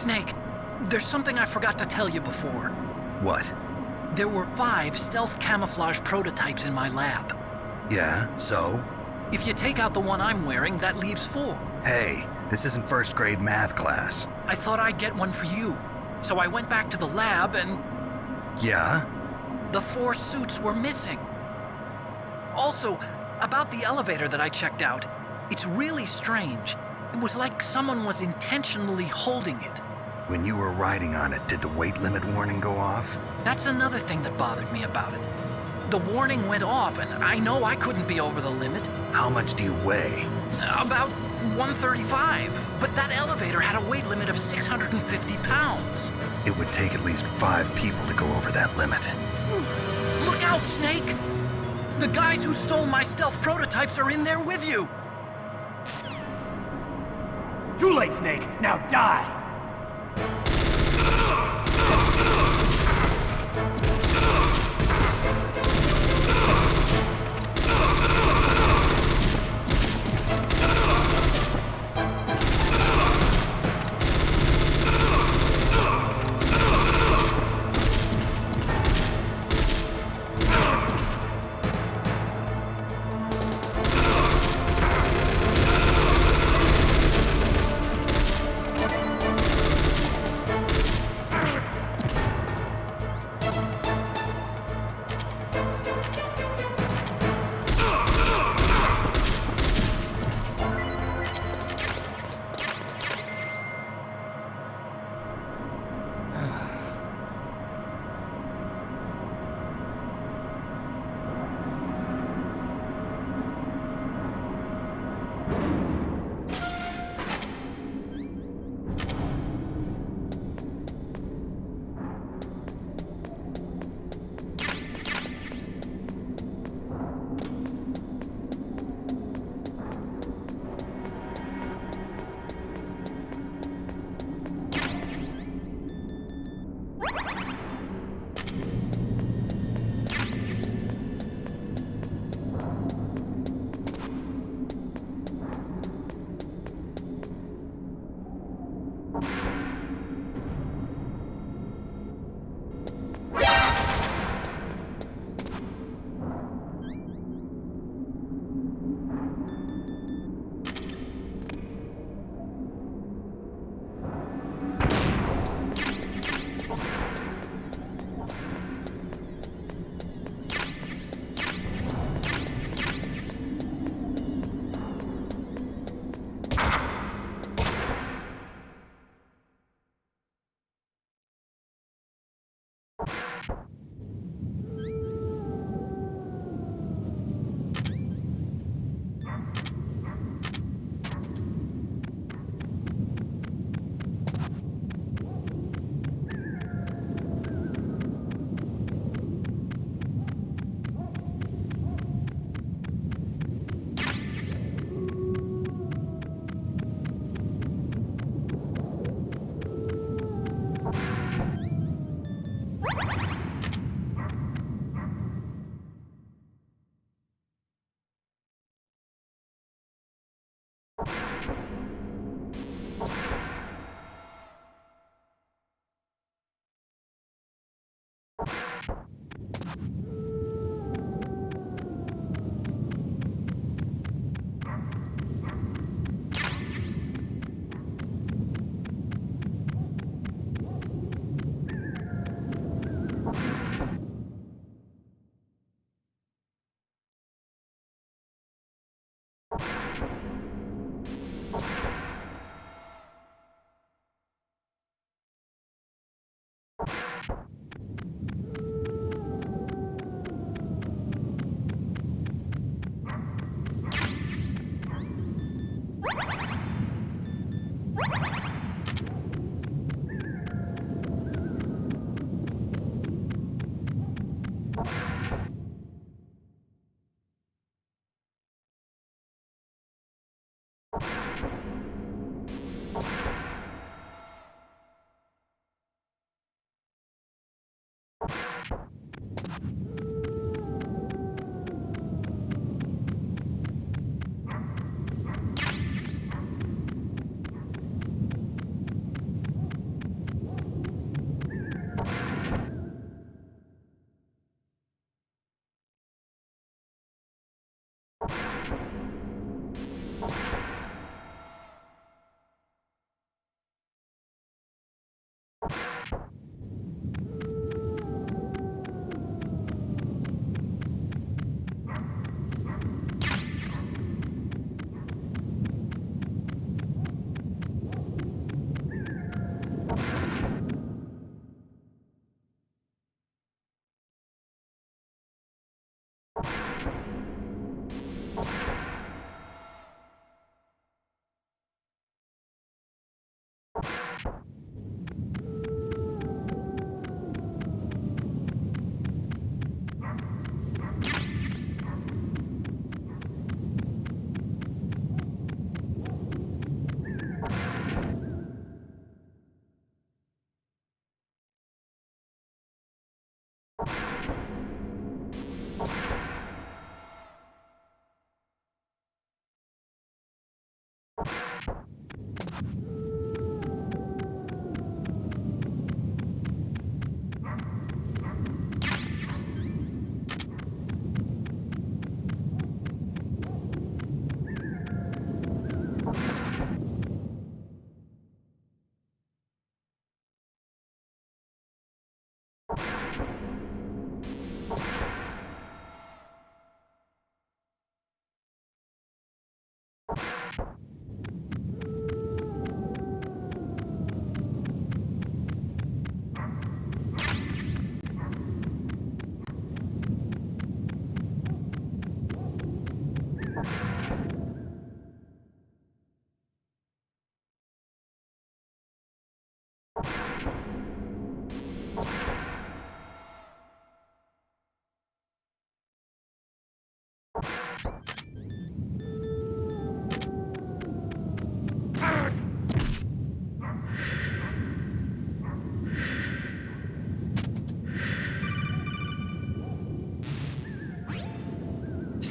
Snake, there's something I forgot to tell you before. What? There were 5 stealth camouflage prototypes in my lab. Yeah, so? If you take out the one I'm wearing, that leaves 4. Hey, this isn't first grade math class. I thought I'd get one for you. So I went back to the lab and... Yeah? the 4 suits were missing. Also, about the elevator that I checked out, it's really strange. It was like someone was intentionally holding it. When you were riding on it, did the weight limit warning go off? That's another thing that bothered me about it. The warning went off, and I know I couldn't be over the limit. How much do you weigh? About 135, but that elevator had a weight limit of 650 pounds. It would take at least 5 people to go over that limit. Look out, Snake! The guys who stole my stealth prototypes are in there with you! Too late, Snake! Now die!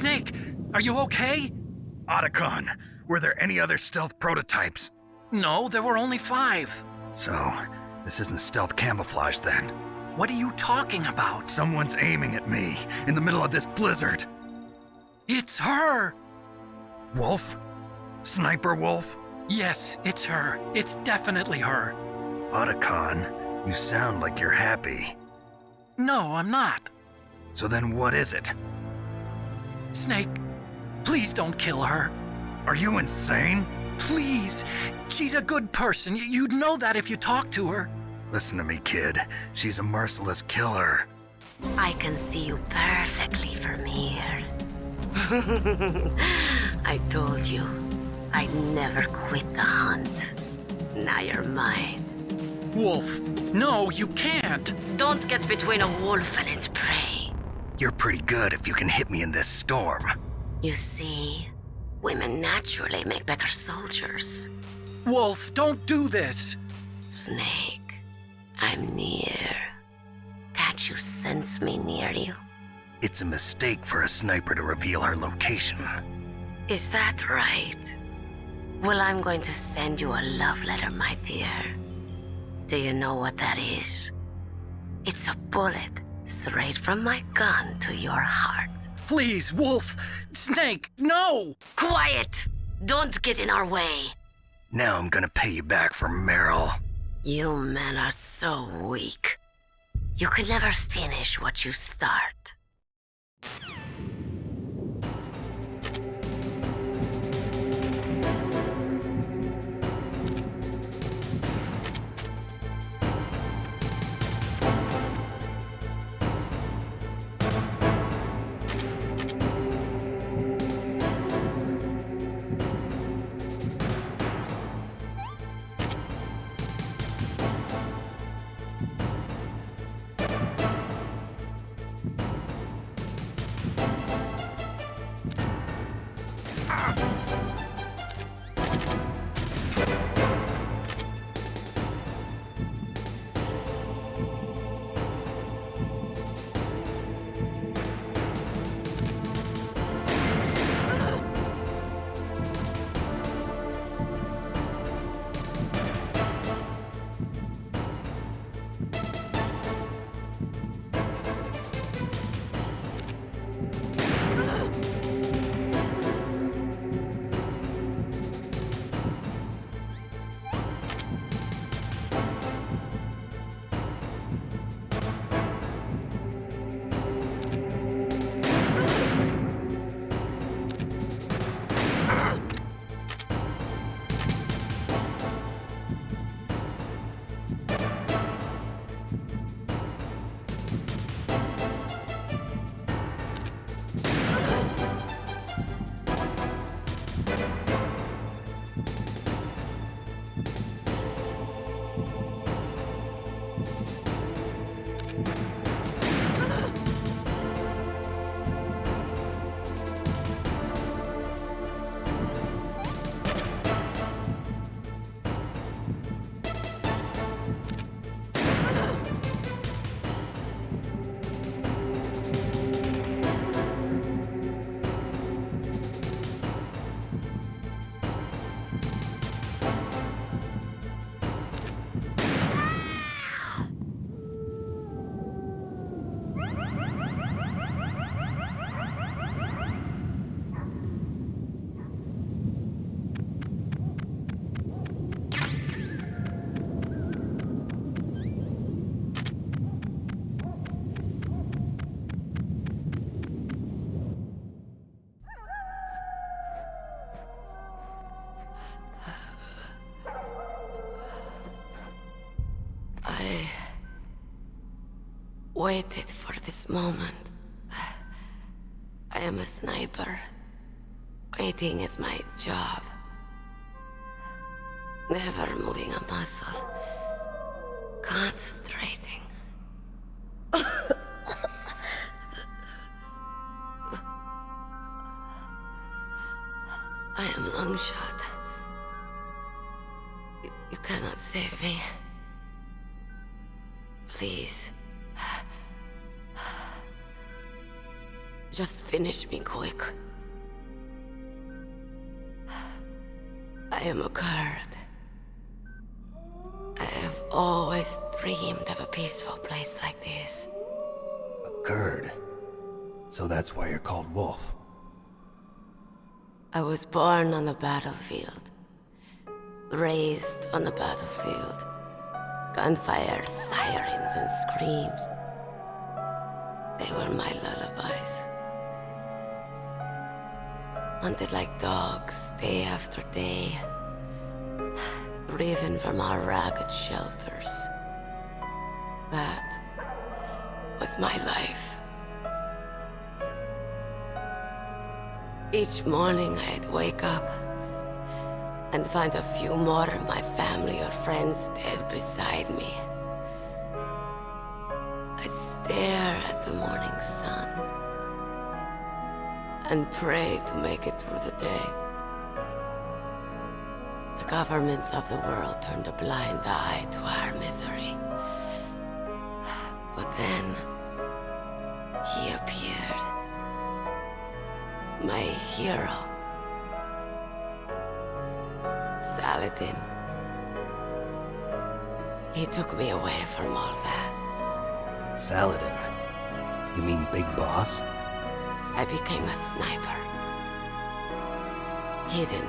Snake, are you okay? Otacon, were there any other stealth prototypes? No, there were only 5. So, this isn't stealth camouflage then. What are you talking about? Someone's aiming at me in the middle of this blizzard. It's her! Wolf? Sniper Wolf? Yes, it's her. It's definitely her. Otacon, you sound like you're happy. No, I'm not. So then what is it? Snake, please don't kill her. Are you insane? Please. She's a good person. You'd know that if you talked to her. Listen to me, kid. She's a merciless killer. I can see you perfectly from here. I told you, I'd never quit the hunt. Now you're mine. Wolf, no, you can't. Don't get between a wolf and its prey. You're pretty good if you can hit me in this storm. You see, women naturally make better soldiers. Wolf, don't do this. Snake, I'm near. Can't you sense me near you? It's a mistake for a sniper to reveal her location. Is that right? Well, I'm going to send you a love letter, my dear. Do you know what that is? It's a bullet straight from my gun to your heart. Please, Wolf. Snake, no! Quiet! Don't get in our way. Now I'm gonna pay you back for Meryl. You men are so weak. You can never finish what you start. I waited for this moment. I am a sniper. Waiting is my job. Never moving a muscle. Concentrating. I am long shot. You cannot save me. Please. Just finish me quick. I am a Kurd. I have always dreamed of a peaceful place like this. A Kurd. So that's why you're called Wolf. I was born on the battlefield. Raised on the battlefield. Gunfire, sirens, and screams. They were my lullabies. Hunted like dogs, day after day. Driven from our ragged shelters. That was my life. Each morning I'd wake up and find a few more of my family or friends dead beside me. I'd stare at the morning sun and pray to make it through the day. The governments of the world turned a blind eye to our misery. But then, he appeared. My hero. Saladin. He took me away from all that. Saladin? You mean Big Boss? I became a sniper. Hidden.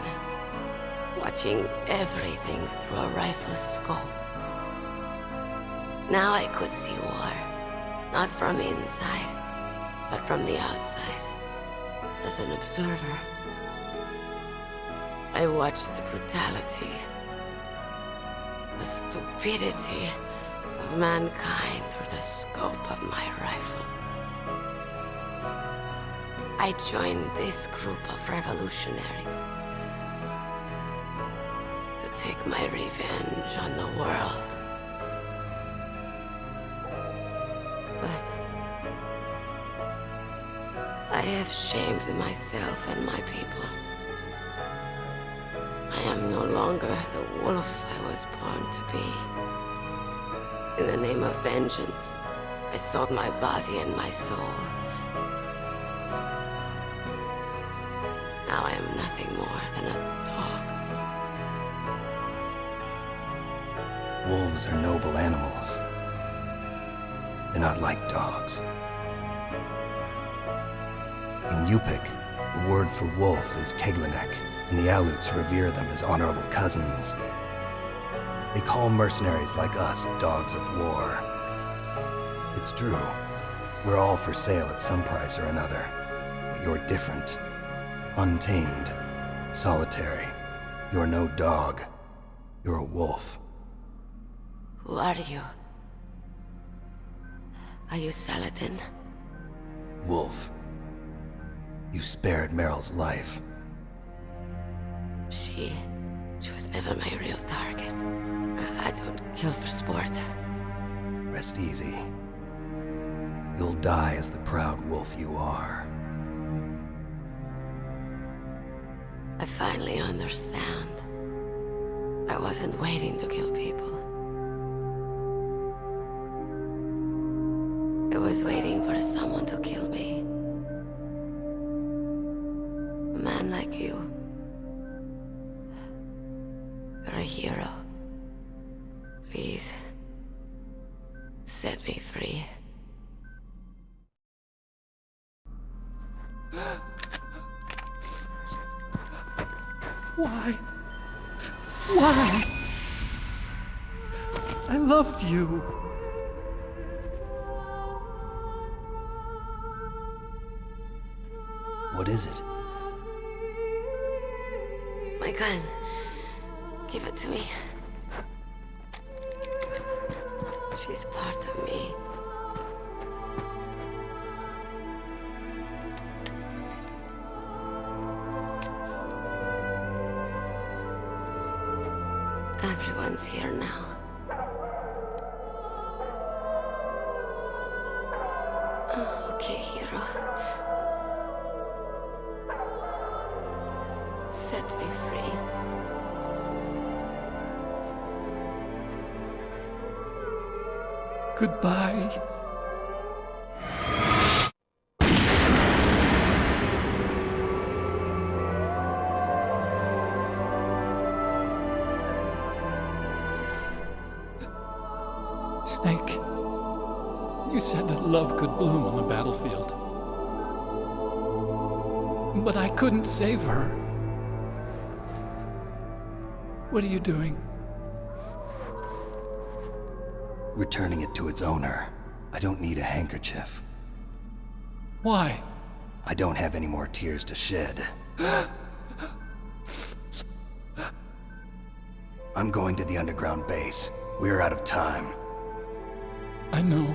Watching everything through a rifle's scope. Now I could see war. Not from inside, but from the outside. As an observer. I watched the brutality, the stupidity of mankind through the scope of my rifle. I joined this group of revolutionaries to take my revenge on the world. But I have shamed myself and my people. I am no longer the wolf I was born to be. In the name of vengeance, I sold my body and my soul. Now I am nothing more than a dog. Wolves are noble animals. They're not like dogs. In Yupik, the word for wolf is Keglanek, and the Aleuts revere them as honorable cousins. They call mercenaries like us dogs of war. It's true. We're all for sale at some price or another. But you're different. Untamed. Solitary. You're no dog. You're a wolf. Who are you? Are you Saladin? Wolf. You spared Meryl's life. She was never my real target. I don't kill for sport. Rest easy. You'll die as the proud wolf you are. I finally understand. I wasn't waiting to kill people. I was waiting for someone to kill me. A man like you. You're a hero. Please, set me free. Why? Why? I loved you. What is it? My gun. Give it to me. She's part of me. Everyone's here now. Oh, okay, hero. Set me free. Goodbye. Snake, you said that love could bloom on the battlefield. But I couldn't save her. What are you doing? Returning it to its owner. I don't need a handkerchief. Why? I don't have any more tears to shed. I'm going to the underground base. We're out of time. I know.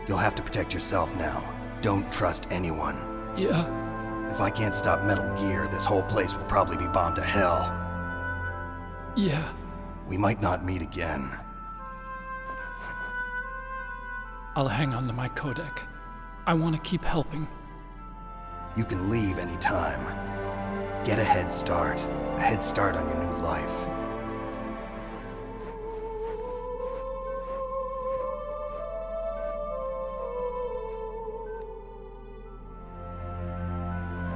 You'll have to protect yourself now. Don't trust anyone. Yeah. If I can't stop Metal Gear, this whole place will probably be bombed to hell. Yeah. We might not meet again. I'll hang on to my codec. I want to keep helping. You can leave anytime. Get a head start. A head start on your new life.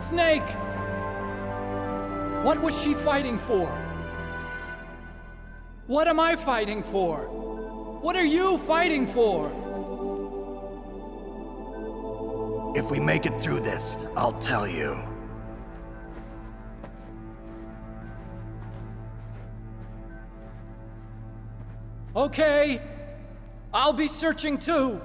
Snake! What was she fighting for? What am I fighting for? What are you fighting for? If we make it through this, I'll tell you. Okay. I'll be searching too.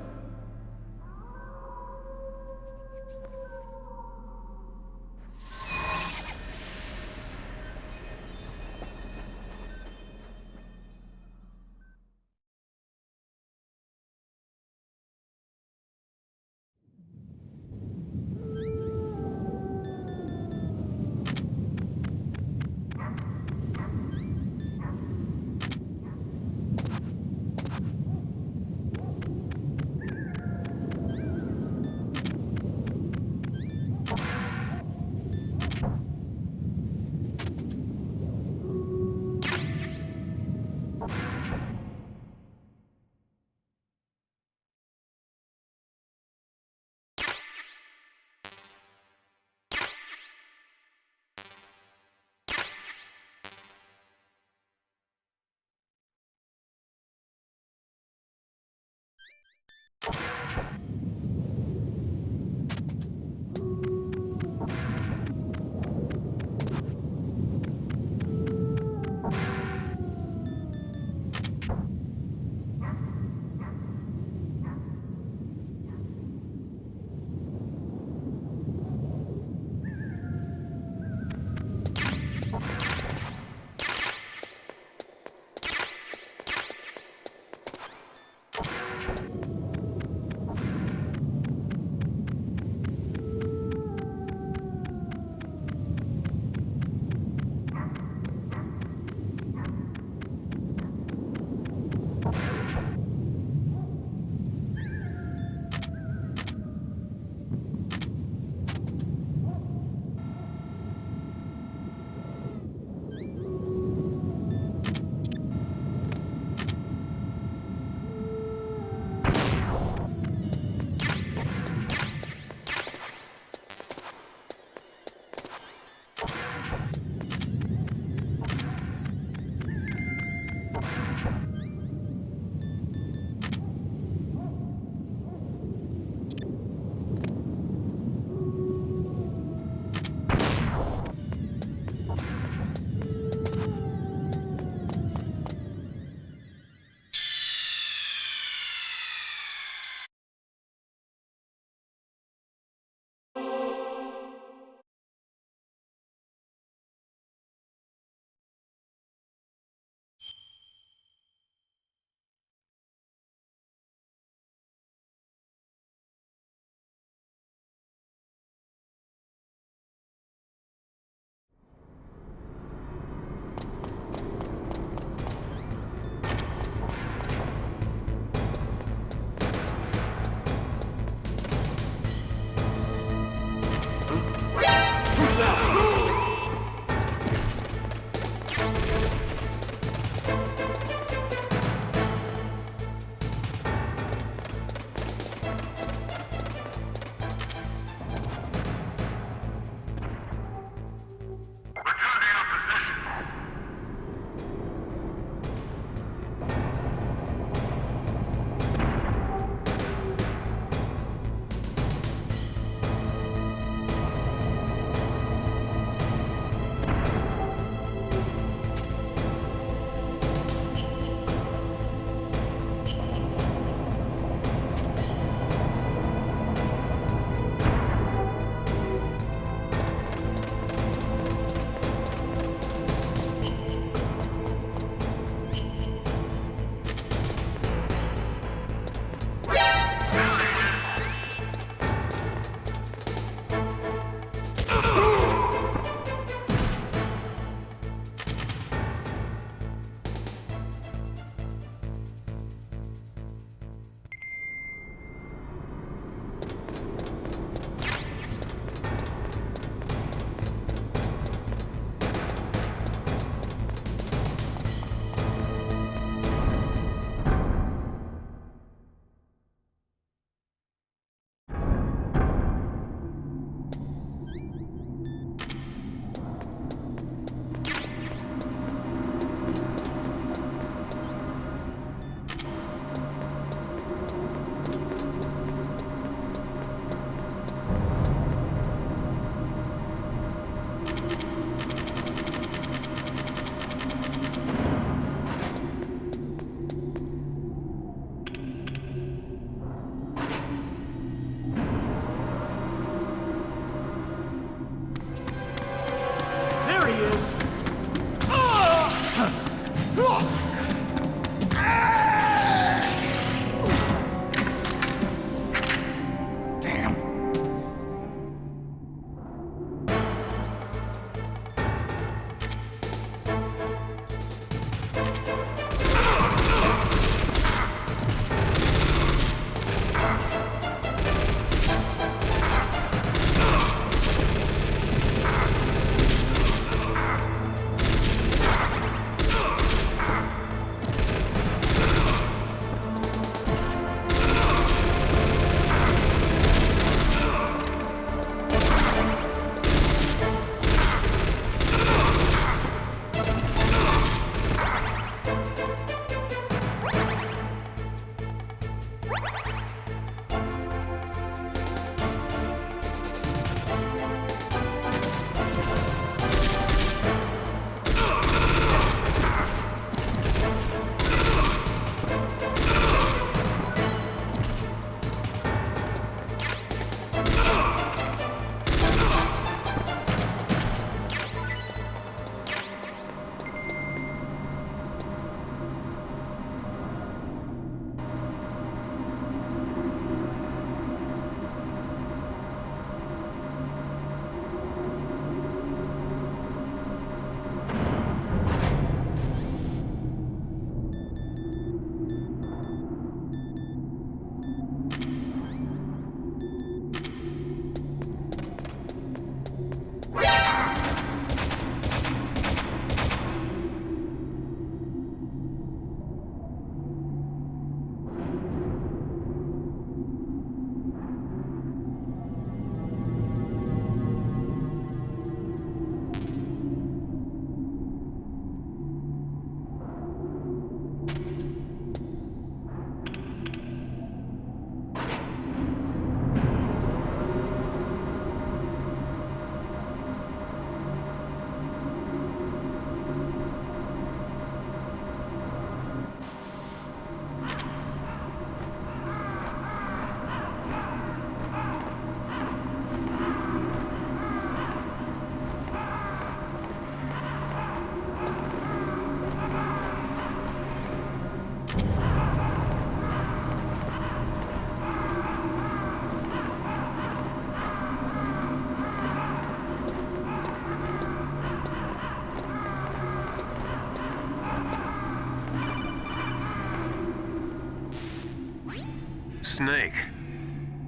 Snake,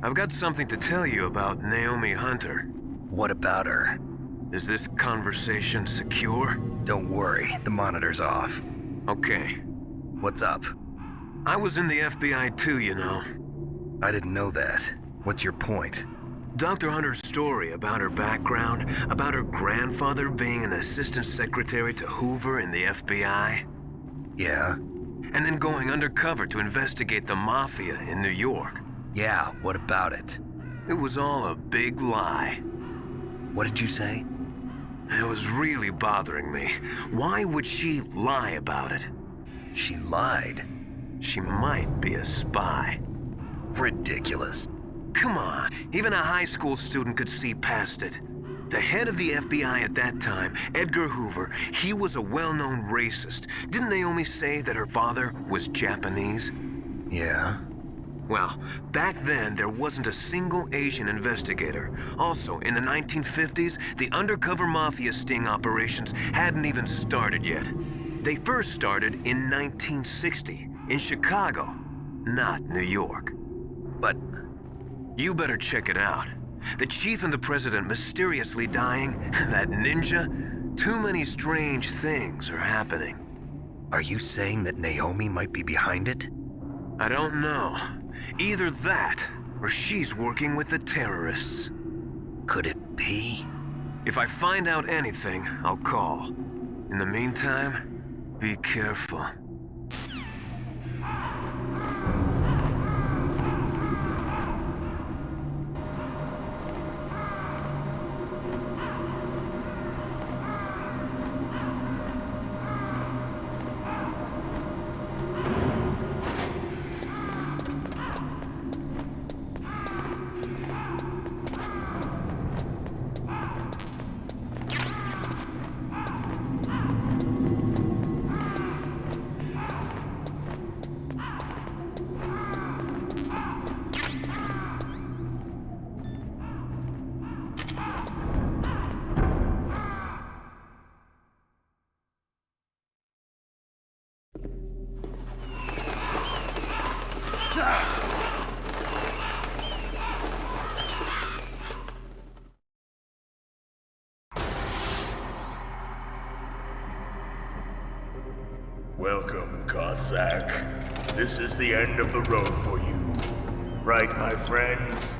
I've got something to tell you about Naomi Hunter. What about her? Is this conversation secure? Don't worry, the monitor's off. Okay. What's up? I was in the FBI too, you know. I didn't know that. What's your point? Dr. Hunter's story about her background, about her grandfather being an assistant secretary to Hoover in the FBI. Yeah? And then going undercover to investigate the Mafia in New York. Yeah, what about it? It was all a big lie. What did you say? It was really bothering me. Why would she lie about it? She lied. She might be a spy. Ridiculous. Come on, even a high school student could see past it. The head of the FBI at that time, Edgar Hoover, he was a well-known racist. Didn't Naomi say that her father was Japanese? Yeah? Well, back then there wasn't a single Asian investigator. Also, in the 1950s, the undercover mafia sting operations hadn't even started yet. They first started in 1960, in Chicago, not New York. But you better check it out. The chief and the president mysteriously dying, that ninja, too many strange things are happening. are you saying that Naomi might be behind it? I don't know. Either that, or she's working with the terrorists. Could it be? If I find out anything, I'll call. In the meantime, be careful. Welcome, Cossack. This is the end of the road for you. Right, my friends?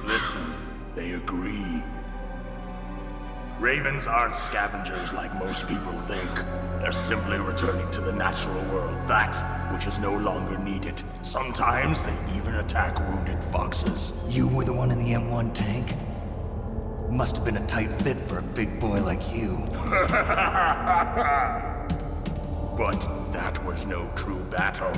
Listen, they agree. Ravens aren't scavengers like most people think. They're simply returning to the natural world, that which is no longer needed. Sometimes they even attack wounded foxes. You were the one in the M1 tank? Must have been a tight fit for a big boy like you. But that was no true battle.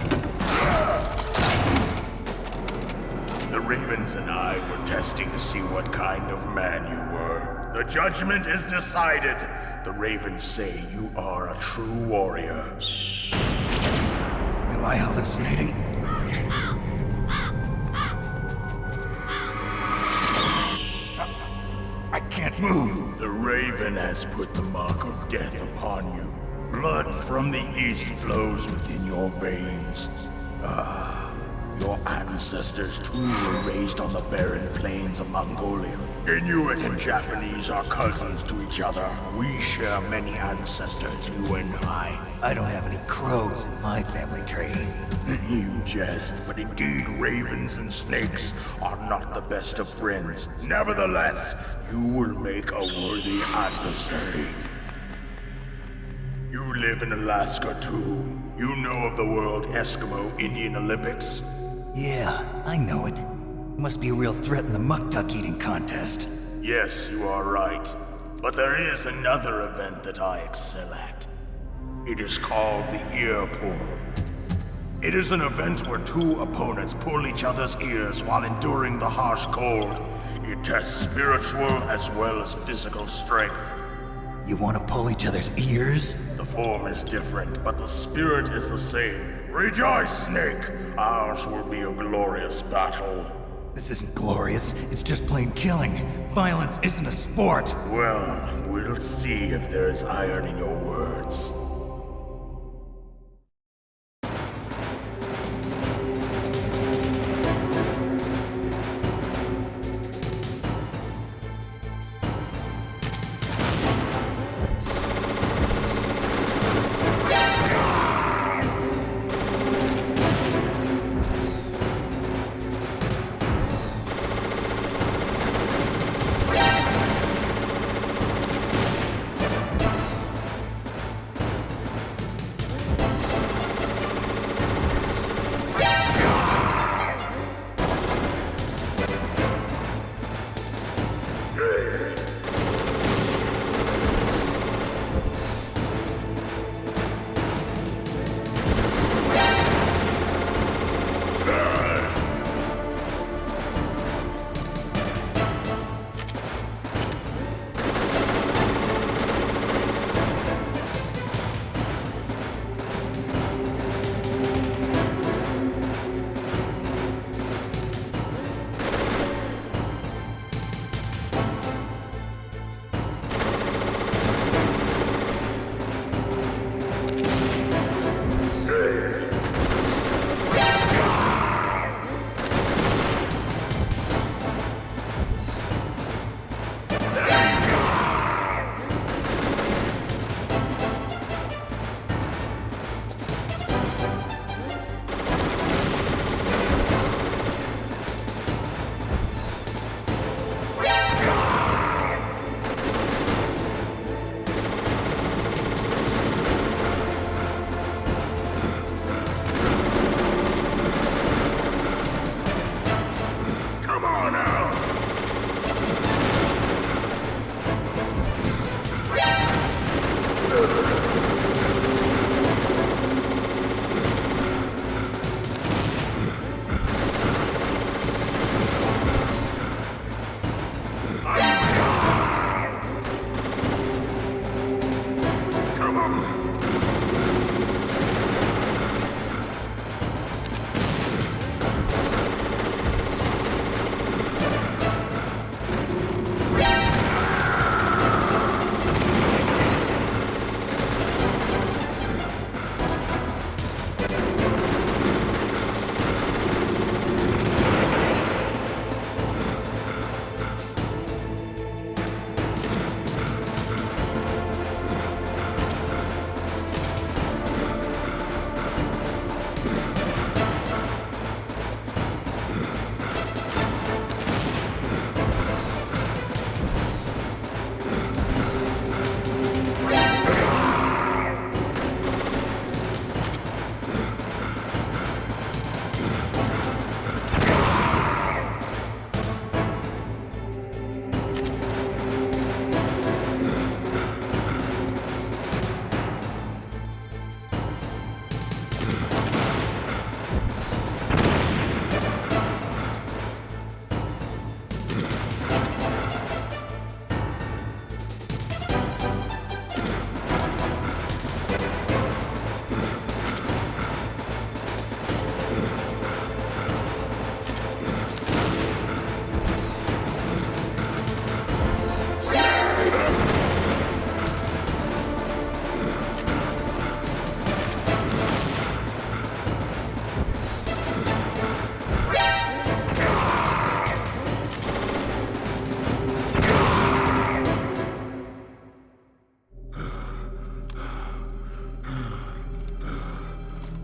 The Ravens and I were testing to see what kind of man you were. The judgment is decided. The Ravens say you are a true warrior. Am I hallucinating? I can't move. The Raven has put the mark of death upon you. Blood from the east flows within your veins. Your ancestors too were raised on the barren plains of Mongolia. Inuit and Japanese are cousins to each other. We share many ancestors, you and I. I don't have any crows in my family tree. You jest, but indeed ravens and snakes are not the best of friends. Nevertheless, you will make a worthy adversary. You live in Alaska too. You know of the World Eskimo Indian Olympics? Yeah, I know it. Must be a real threat in the muck-duck eating contest. Yes, you are right. But there is another event that I excel at. It is called the ear pull. It is an event where two opponents pull each other's ears while enduring the harsh cold. It tests spiritual as well as physical strength. You want to pull each other's ears? The form is different, but the spirit is the same. Rejoice, Snake! Ours will be a glorious battle. This isn't glorious, it's just plain killing. Violence isn't a sport. Well, we'll see if there's iron in your words.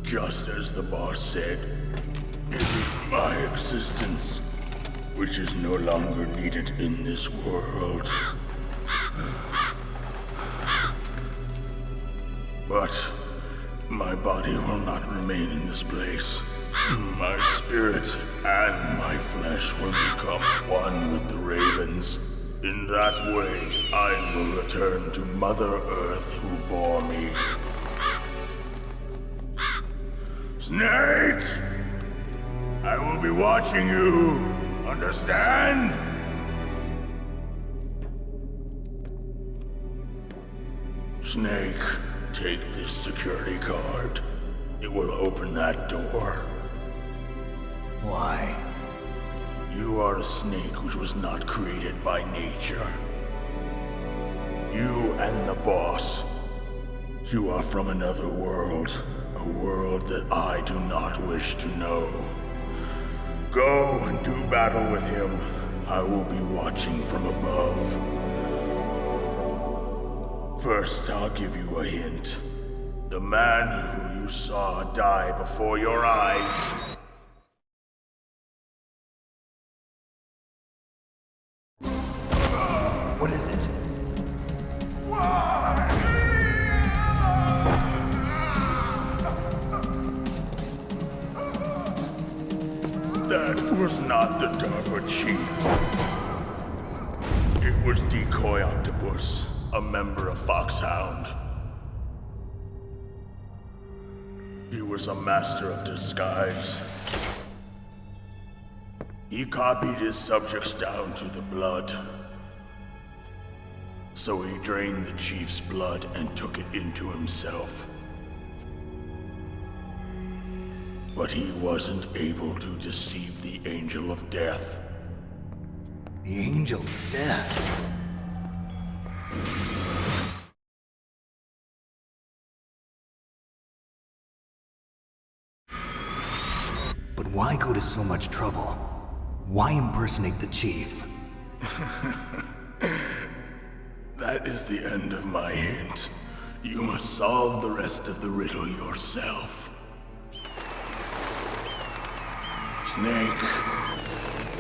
Just as the boss said, it is my existence which is no longer needed in this world. But my body will not remain in this place. My spirit and my flesh will become one with the ravens. In that way, I will return to Mother Earth who bore me. Snake! I will be watching you. Understand? Snake, take this security card. It will open that door. Why? You are a snake which was not created by nature. You and the boss. You are from another world. A world that I do not wish to know. Go and do battle with him. I will be watching from above. First, I'll give you a hint. The man who you saw die before your eyes. What is it? That was not the DARPA chief. It was Decoy Octopus, a member of Foxhound. He was a master of disguise. He copied his subjects down to the blood. So he drained the chief's blood and took it into himself. But he wasn't able to deceive the Angel of Death. The Angel of Death. But why go to so much trouble? Why impersonate the chief? That is the end of my hint. You must solve the rest of the riddle yourself. Snake,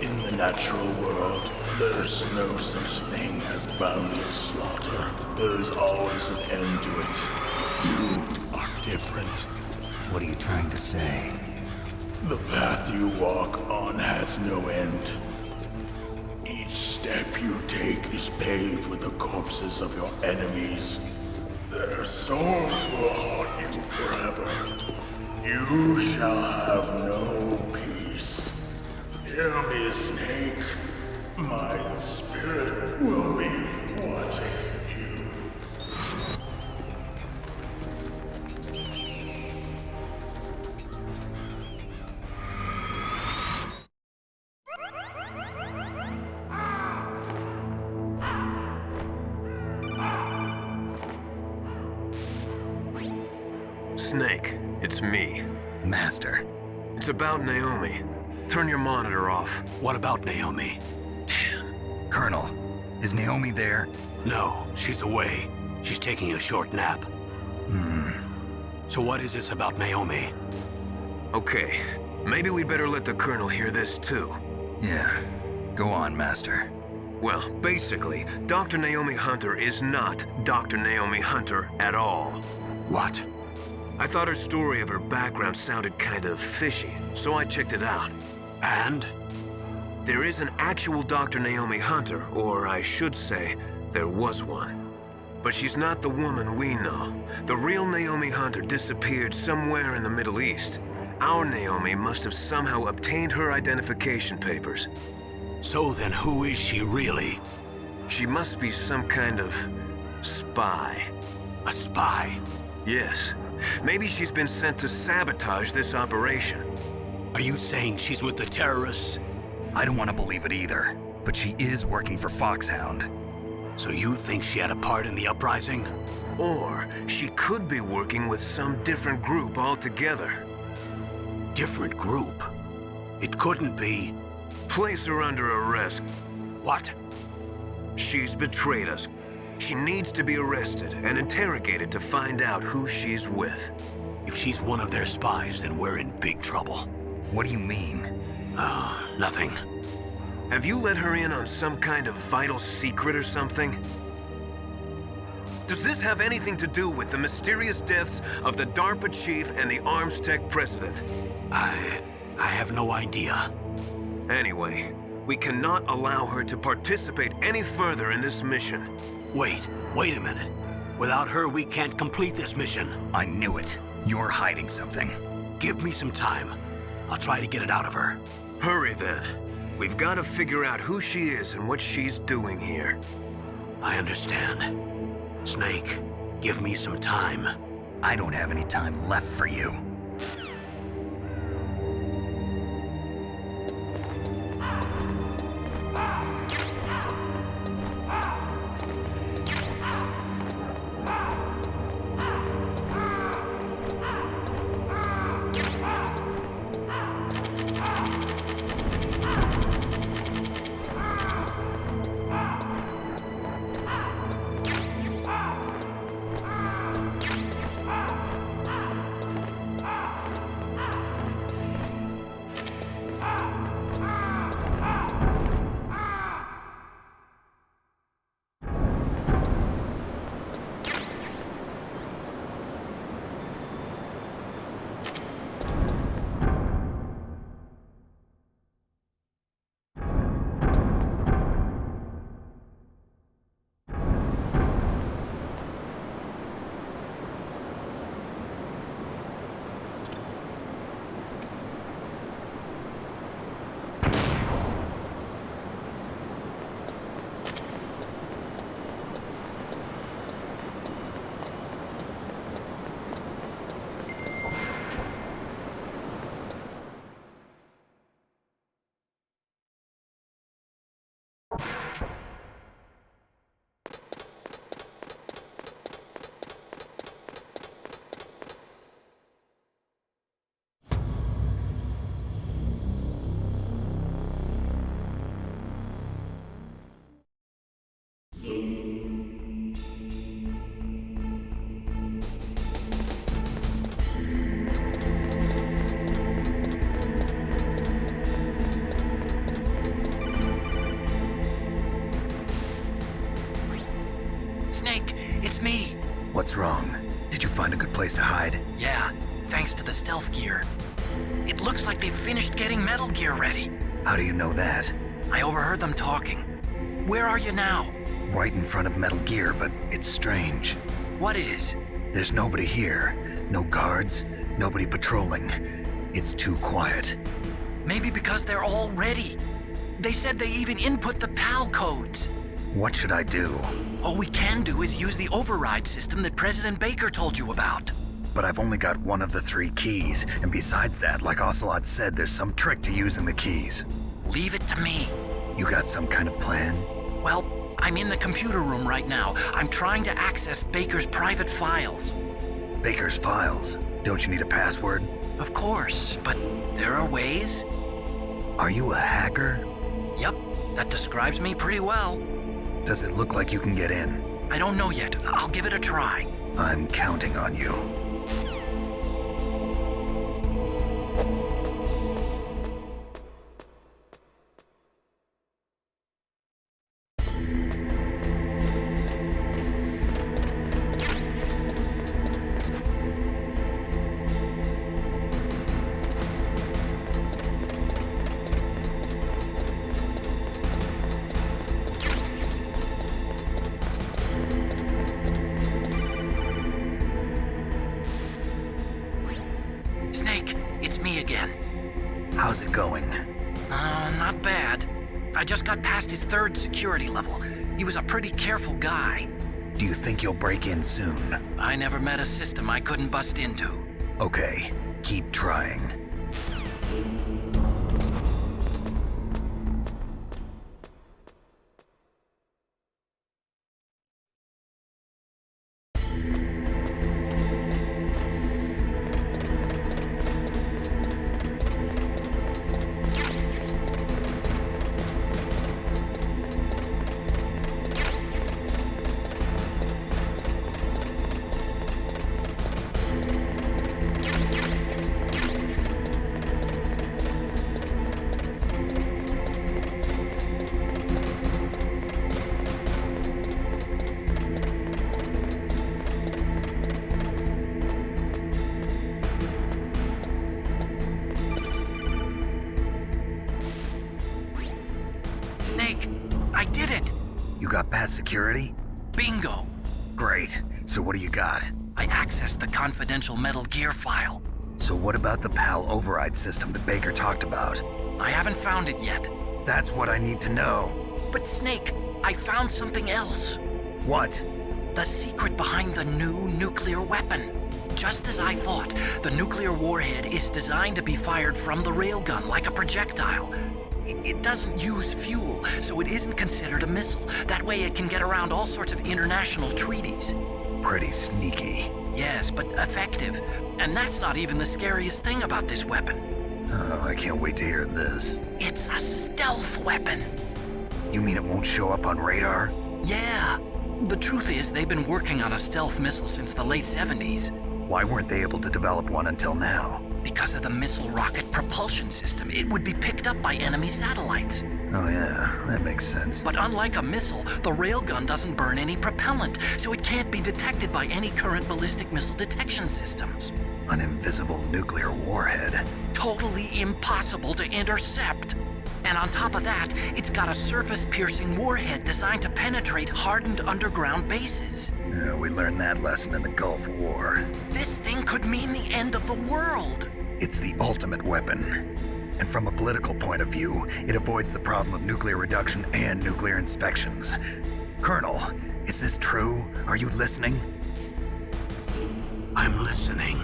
in the natural world, there's no such thing as boundless slaughter. There is always an end to it, but you are different. What are you trying to say? The path you walk on has no end. Each step you take is paved with the corpses of your enemies. Their souls will haunt you forever. You shall have no peace. Hear me, Snake. My spirit will be watching you. Snake, it's me. Master. It's about Naomi. Turn your monitor off. What about Naomi? Colonel, is Naomi there? No, she's away. She's taking a short nap. So what is this about Naomi? Okay, maybe we'd better let the Colonel hear this too. Yeah. Go on, Master. Well, basically, Dr. Naomi Hunter is not Dr. Naomi Hunter at all. What? I thought her story of her background sounded kind of fishy, so I checked it out. And? There is an actual Dr. Naomi Hunter, or I should say, there was one. But she's not the woman we know. The real Naomi Hunter disappeared somewhere in the Middle East. Our Naomi must have somehow obtained her identification papers. So then who is she really? She must be some kind of spy. A spy? Yes. Maybe she's been sent to sabotage this operation. Are you saying she's with the terrorists? I don't want to believe it either, but she is working for Foxhound. So you think she had a part in the uprising? Or she could be working with some different group altogether. Different group? It couldn't be. Place her under arrest. What? She's betrayed us. She needs to be arrested and interrogated to find out who she's with. If she's one of their spies, then we're in big trouble. What do you mean? Nothing. Have you let her in on some kind of vital secret or something? Does this have anything to do with the mysterious deaths of the DARPA chief and the Arms Tech president? I have no idea. Anyway, we cannot allow her to participate any further in this mission. Wait a minute. Without her, we can't complete this mission. I knew it. You're hiding something. Give me some time. I'll try to get it out of her. Hurry then. We've got to figure out who she is and what she's doing here. I understand. Snake, give me some time. I don't have any time left for you. Snake, it's me. What's wrong? Did you find a good place to hide? Yeah, thanks to the stealth gear. It looks like they've finished getting Metal Gear ready. How do you know that? I overheard them talking. Where are you now? Right in front of Metal Gear, but it's strange. What is? There's nobody here. No guards, nobody patrolling. It's too quiet. Maybe because they're all ready. They said they even input the PAL codes. What should I do? All we can do is use the override system that President Baker told you about. But I've only got one of the 3 keys, and besides that, like Ocelot said, there's some trick to using the keys. Leave it to me. You got some kind of plan? Well, I'm in the computer room right now. I'm trying to access Baker's private files. Baker's files? Don't you need a password? Of course, but there are ways. Are you a hacker? Yep, that describes me pretty well. Does it look like you can get in? I don't know yet. I'll give it a try. I'm counting on you. Snake, it's me again. How's it going? Not bad. I just got past his 3rd security level. He was a pretty careful guy. Do you think you'll break in soon? I never met a system I couldn't bust into. Okay, keep trying. I did it! You got past security? Bingo! Great. So what do you got? I accessed the confidential Metal Gear file. So what about the PAL override system that Baker talked about? I haven't found it yet. That's what I need to know. But Snake, I found something else. What? The secret behind the new nuclear weapon. Just as I thought, the nuclear warhead is designed to be fired from the railgun like a projectile. It doesn't use fuel, so it isn't considered a missile. That way it can get around all sorts of international treaties. Pretty sneaky. Yes, but effective. And that's not even the scariest thing about this weapon. Oh, I can't wait to hear this. It's a stealth weapon. You mean it won't show up on radar? Yeah. The truth is, they've been working on a stealth missile since the late 70s. Why weren't they able to develop one until now? Because of the missile rocket propulsion system, it would be picked up by enemy satellites. Oh yeah, that makes sense. But unlike a missile, the railgun doesn't burn any propellant, so it can't be detected by any current ballistic missile detection systems. An invisible nuclear warhead. Totally impossible to intercept. And on top of that, it's got a surface-piercing warhead designed to penetrate hardened underground bases. Yeah, we learned that lesson in the Gulf War. This thing could mean the end of the world. It's the ultimate weapon. And from a political point of view, it avoids the problem of nuclear reduction and nuclear inspections. Colonel, is this true? Are you listening? I'm listening.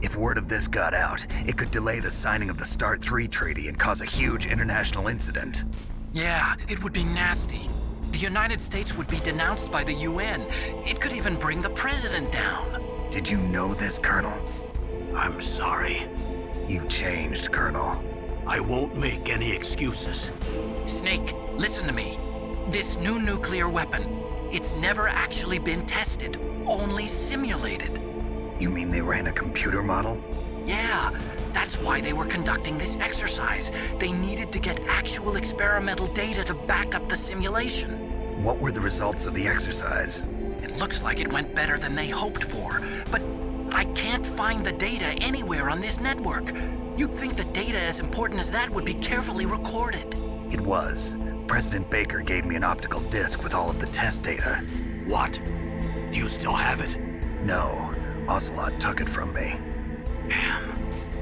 If word of this got out, it could delay the signing of the START 3 treaty and cause a huge international incident. Yeah, it would be nasty. The United States would be denounced by the UN. It could even bring the president down. Did you know this, Colonel? I'm sorry. You've changed, Colonel. I won't make any excuses. Snake, listen to me. This new nuclear weapon, it's never actually been tested, only simulated. You mean they ran a computer model? Yeah, that's why they were conducting this exercise. They needed to get actual experimental data to back up the simulation. What were the results of the exercise? It looks like it went better than they hoped for, but I can't find the data anywhere on this network. You'd think the data as important as that would be carefully recorded. It was. President Baker gave me an optical disc with all of the test data. What? Do you still have it? No, Ocelot took it from me. Damn.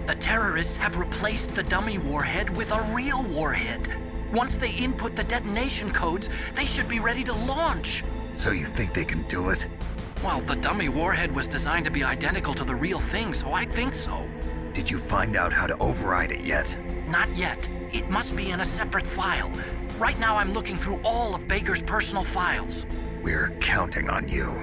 The terrorists have replaced the dummy warhead with a real warhead. Once they input the detonation codes, they should be ready to launch. So you think they can do it? Well, the dummy warhead was designed to be identical to the real thing, so I think so. Did you find out how to override it yet? Not yet. It must be in a separate file. Right now I'm looking through all of Baker's personal files. We're counting on you.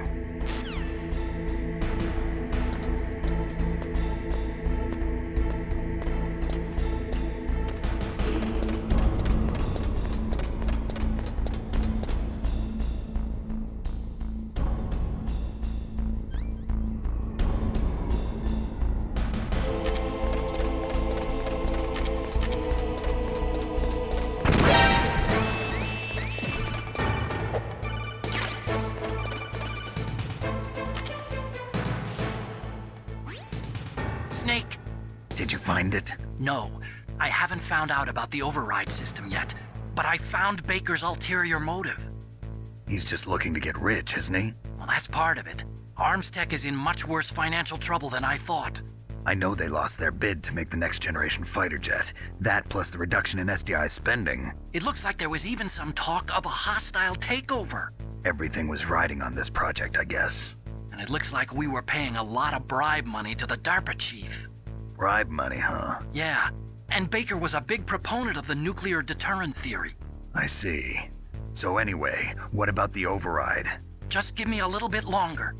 Snake! Did you find it? No, I haven't found out about the override system yet, but I found Baker's ulterior motive. He's just looking to get rich, isn't he? Well, that's part of it. Armstech is in much worse financial trouble than I thought. I know they lost their bid to make the next generation fighter jet. That plus the reduction in SDI spending. It looks like there was even some talk of a hostile takeover. Everything was riding on this project, I guess. And it looks like we were paying a lot of bribe money to the DARPA chief. Bribe money, huh? Yeah, and Baker was a big proponent of the nuclear deterrent theory. I see. So anyway, what about the override? Just give me a little bit longer.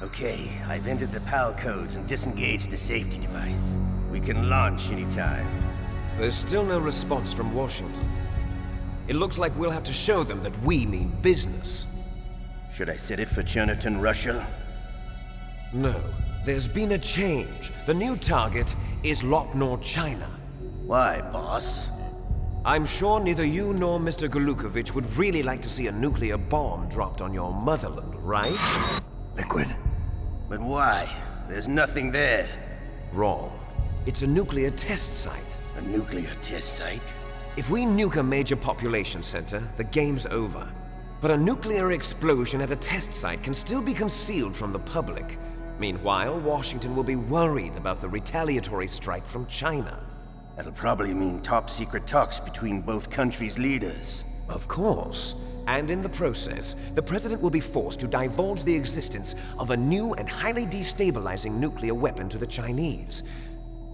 Okay, I've entered the PAL codes and disengaged the safety device. We can launch anytime. There's still no response from Washington. It looks like we'll have to show them that we mean business. Should I set it for Cherniton, Russia? No, there's been a change. The new target is Lopnor, China. Why, boss? I'm sure neither you nor Mr. Golukovich would really like to see a nuclear bomb dropped on your motherland, right? Liquid. But why? There's nothing there. Wrong. It's a nuclear test site. A nuclear test site? If we nuke a major population center, the game's over. But a nuclear explosion at a test site can still be concealed from the public. Meanwhile, Washington will be worried about the retaliatory strike from China. That'll probably mean top-secret talks between both countries' leaders. Of course. And in the process, the president will be forced to divulge the existence of a new and highly destabilizing nuclear weapon to the Chinese.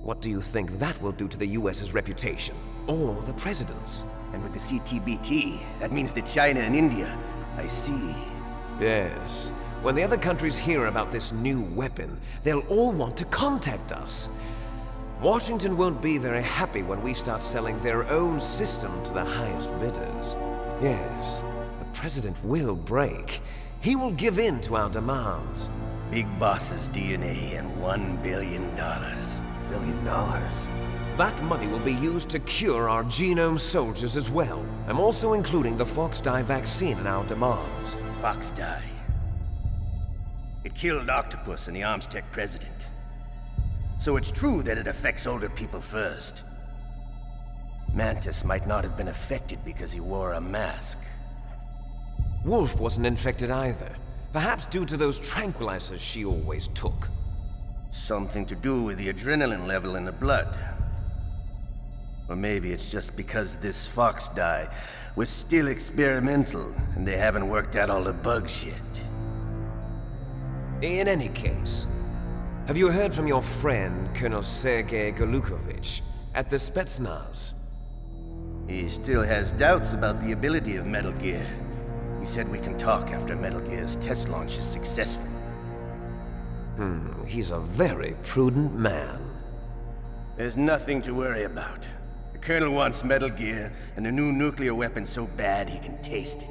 What do you think that will do to the US's reputation? Or the president's? And with the CTBT, that means that China and India. I see. Yes. When the other countries hear about this new weapon, they'll all want to contact us. Washington won't be very happy when we start selling their own system to the highest bidders. Yes, the president will break. He will give in to our demands. Big Boss's DNA and $1 billion. $1 billion? That money will be used to cure our genome soldiers as well. I'm also including the Fox-Die vaccine in our demands. Fox-Die. It killed Octopus and the Armstech president. So it's true that it affects older people first. Mantis might not have been affected because he wore a mask. Wolf wasn't infected either. Perhaps due to those tranquilizers she always took. Something to do with the adrenaline level in the blood. Or maybe it's just because this Fox-Die was still experimental and they haven't worked out all the bugs yet. In any case, have you heard from your friend, Colonel Sergei Golukovich, at the Spetsnaz? He still has doubts about the ability of Metal Gear. He said we can talk after Metal Gear's test launch is successful. He's a very prudent man. There's nothing to worry about. The Colonel wants Metal Gear and a new nuclear weapon so bad he can taste it.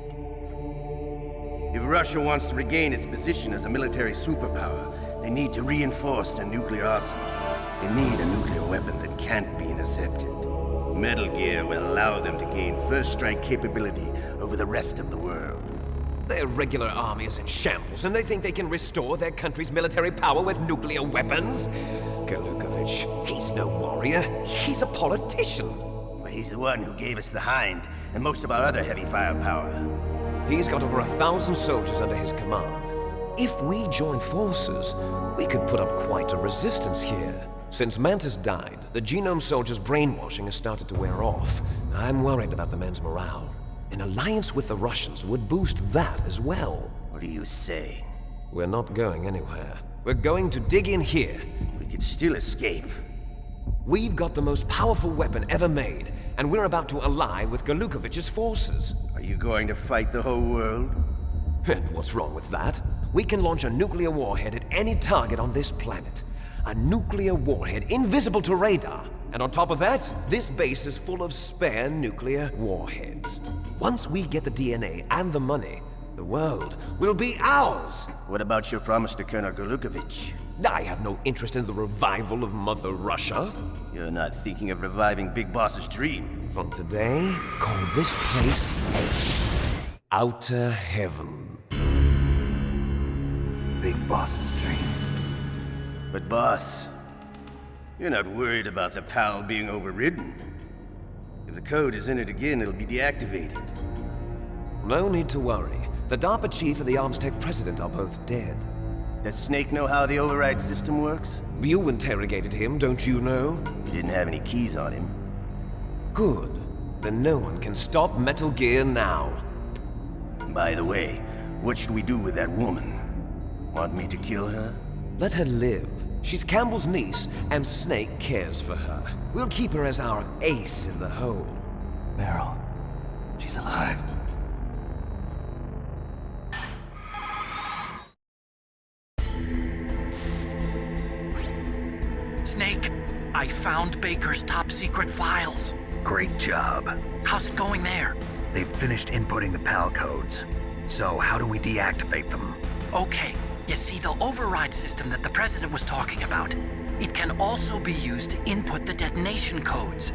If Russia wants to regain its position as a military superpower, they need to reinforce their nuclear arsenal. They need a nuclear weapon that can't be intercepted. Metal Gear will allow them to gain first strike capability over the rest of the world. Their regular army is in shambles, and they think they can restore their country's military power with nuclear weapons? Golukovich, he's no warrior. He's a politician. But he's the one who gave us the Hind and most of our other heavy firepower. He's got over 1,000 soldiers under his command. If we join forces, we could put up quite a resistance here. Since Mantis died, the genome soldiers' brainwashing has started to wear off. I'm worried about the men's morale. An alliance with the Russians would boost that as well. What are you saying? We're not going anywhere. We're going to dig in here. We could still escape. We've got the most powerful weapon ever made, and we're about to ally with Golukovich's forces. Are you going to fight the whole world? And what's wrong with that? We can launch a nuclear warhead at any target on this planet. A nuclear warhead invisible to radar. And on top of that, this base is full of spare nuclear warheads. Once we get the DNA and the money, the world will be ours! What about your promise to Colonel Golukovich? I have no interest in the revival of Mother Russia. You're not thinking of reviving Big Boss's dream. From today, call this place Outer Heaven. Big Boss's dream. But boss, you're not worried about the PAL being overridden. If the code is in it again, it'll be deactivated. No need to worry. The DARPA chief and the Armstech president are both dead. Does Snake know how the override system works? You interrogated him, don't you know? He didn't have any keys on him. Good. Then no one can stop Metal Gear now. By the way, what should we do with that woman? Want me to kill her? Let her live. She's Campbell's niece, and Snake cares for her. We'll keep her as our ace in the hole. Meryl, she's alive. Snake, I found Baker's top-secret files. Great job. How's it going there? They've finished inputting the PAL codes. So how do we deactivate them? Okay, you see the override system that the president was talking about. It can also be used to input the detonation codes.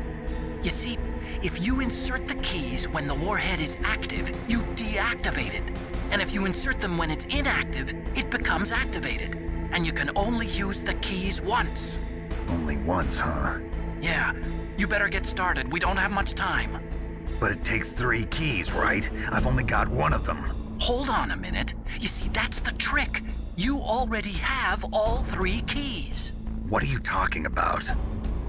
You see, If you insert the keys when the warhead is active, you deactivate it. And if you insert them when it's inactive, it becomes activated. And you can only use the keys once. Only once, huh? Yeah, you better get started. We don't have much time. But it takes 3 keys, right? I've only got 1 of them. Hold on a minute. You see, that's the trick. You already have all 3 keys. What are you talking about?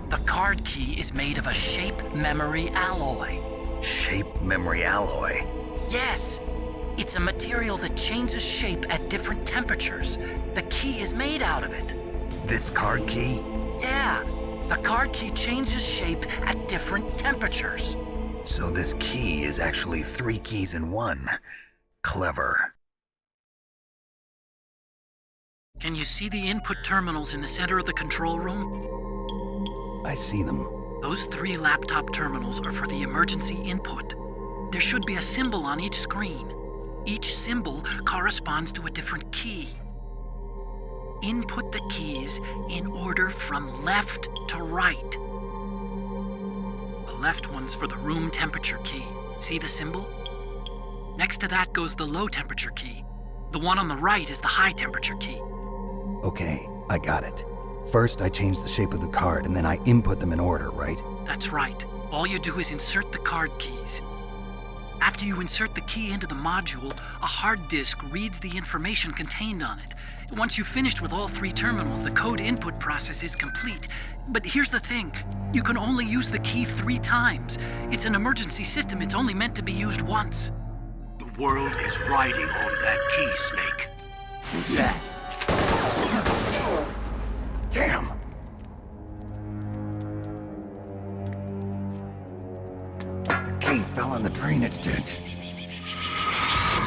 The card key is made of a shape memory alloy. Shape memory alloy? Yes. It's a material that changes shape at different temperatures. The key is made out of it. This card key? Yeah. The card key changes shape at different temperatures. So this key is actually 3 keys in 1. Clever. Can you see the input terminals in the center of the control room? I see them. Those 3 laptop terminals are for the emergency input. There should be a symbol on each screen. Each symbol corresponds to a different key. Input the keys in order from left to right. The left one's for the room temperature key. See the symbol? Next to that goes the low temperature key. The one on the right is the high temperature key. Okay, I got it. First, I change the shape of the card, and then I input them in order, right? That's right. All you do is insert the card keys. After you insert the key into the module, a hard disk reads the information contained on it. Once you've finished with all 3 terminals, the code input process is complete. But here's the thing. You can only use the key 3 times. It's an emergency system. It's only meant to be used once. The world is riding on that key, Snake. Who's that? Damn! The key fell in the drainage ditch.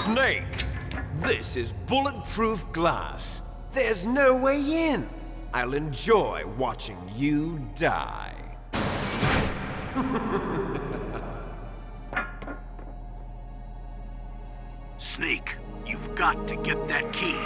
Snake! This is bulletproof glass. There's no way in. I'll enjoy watching you die. Snake, you've got to get that key.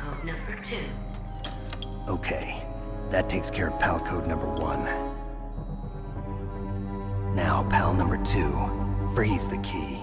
code number 2. Okay, that takes care of pal code number 1. Now, pal number 2, freeze the key.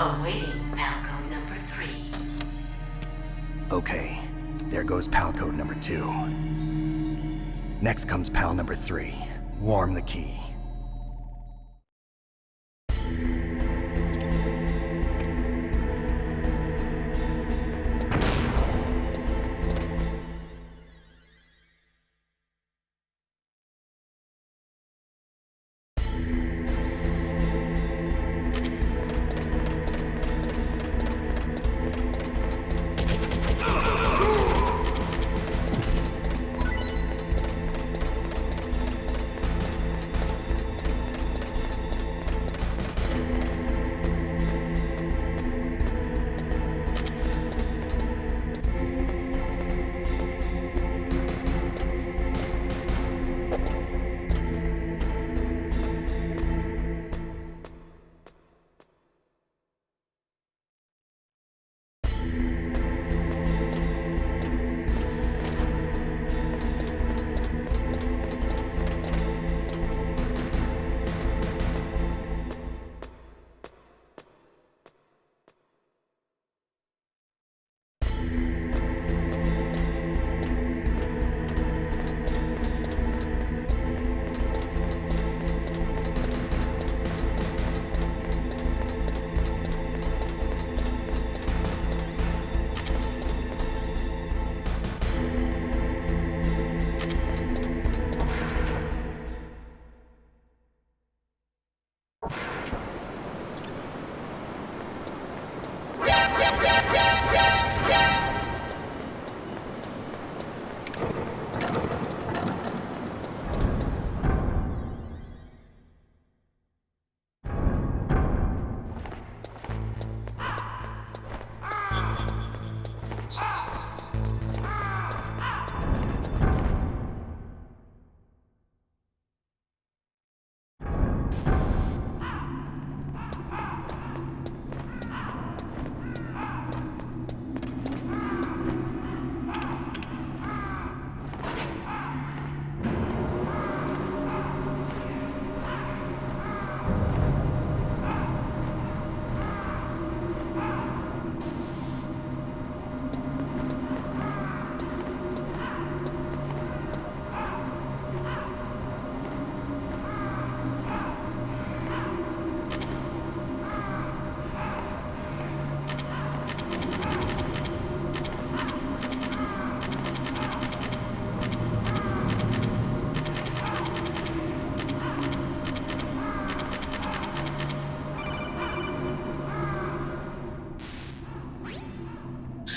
Awaiting Palco number 3. Okay, there goes pal code number 2. Next comes pal number 3. Warm the key.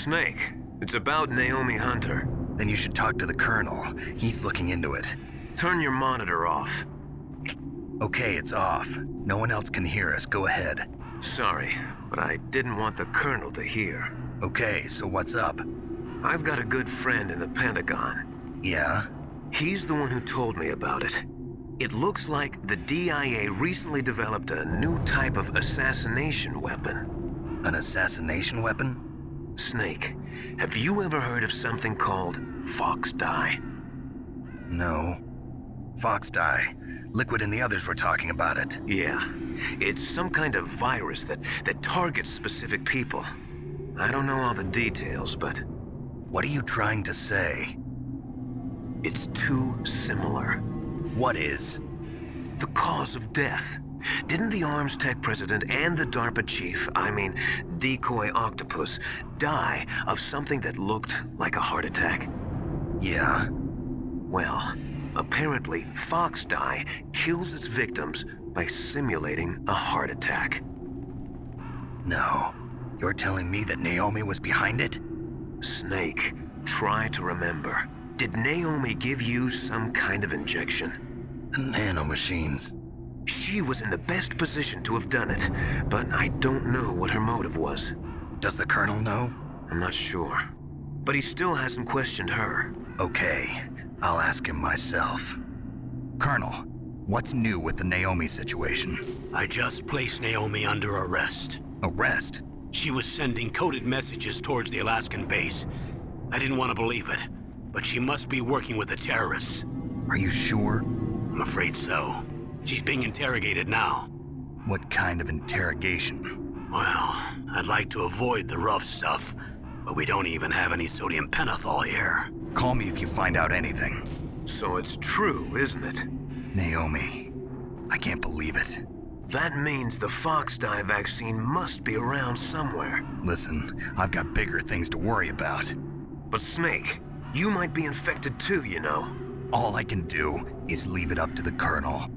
Snake, it's about Naomi Hunter. Then you should talk to the Colonel. He's looking into it. Turn your monitor off. Okay, it's off. No one else can hear us. Go ahead. Sorry, but I didn't want the Colonel to hear. Okay, so what's up? I've got a good friend in the Pentagon. Yeah? He's the one who told me about it. It looks like the DIA recently developed a new type of assassination weapon. An assassination weapon? Snake, have you ever heard of something called Fox Dye? No. Fox dye. Liquid and the others were talking about it. Yeah. It's some kind of virus that targets specific people. I don't know all the details, but... What are you trying to say? It's too similar. What is? The cause of death. Didn't the Arms Tech president and the DARPA chief, Decoy Octopus, die of something that looked like a heart attack? Yeah. Well, apparently Fox Dye kills its victims by simulating a heart attack. No. You're telling me that Naomi was behind it? Snake, try to remember. Did Naomi give you some kind of injection? The nanomachines. She was in the best position to have done it, but I don't know what her motive was. Does the Colonel know? I'm not sure. But he still hasn't questioned her. Okay, I'll ask him myself. Colonel, what's new with the Naomi situation? I just placed Naomi under arrest. Arrest? She was sending coded messages towards the Alaskan base. I didn't want to believe it, but she must be working with the terrorists. Are you sure? I'm afraid so. She's being interrogated now. What kind of interrogation? Well, I'd like to avoid the rough stuff, but we don't even have any sodium pentothal here. Call me if you find out anything. So it's true, isn't it? Naomi, I can't believe it. That means the fox dye vaccine must be around somewhere. Listen, I've got bigger things to worry about. But Snake, you might be infected too, you know. All I can do is leave it up to the Colonel.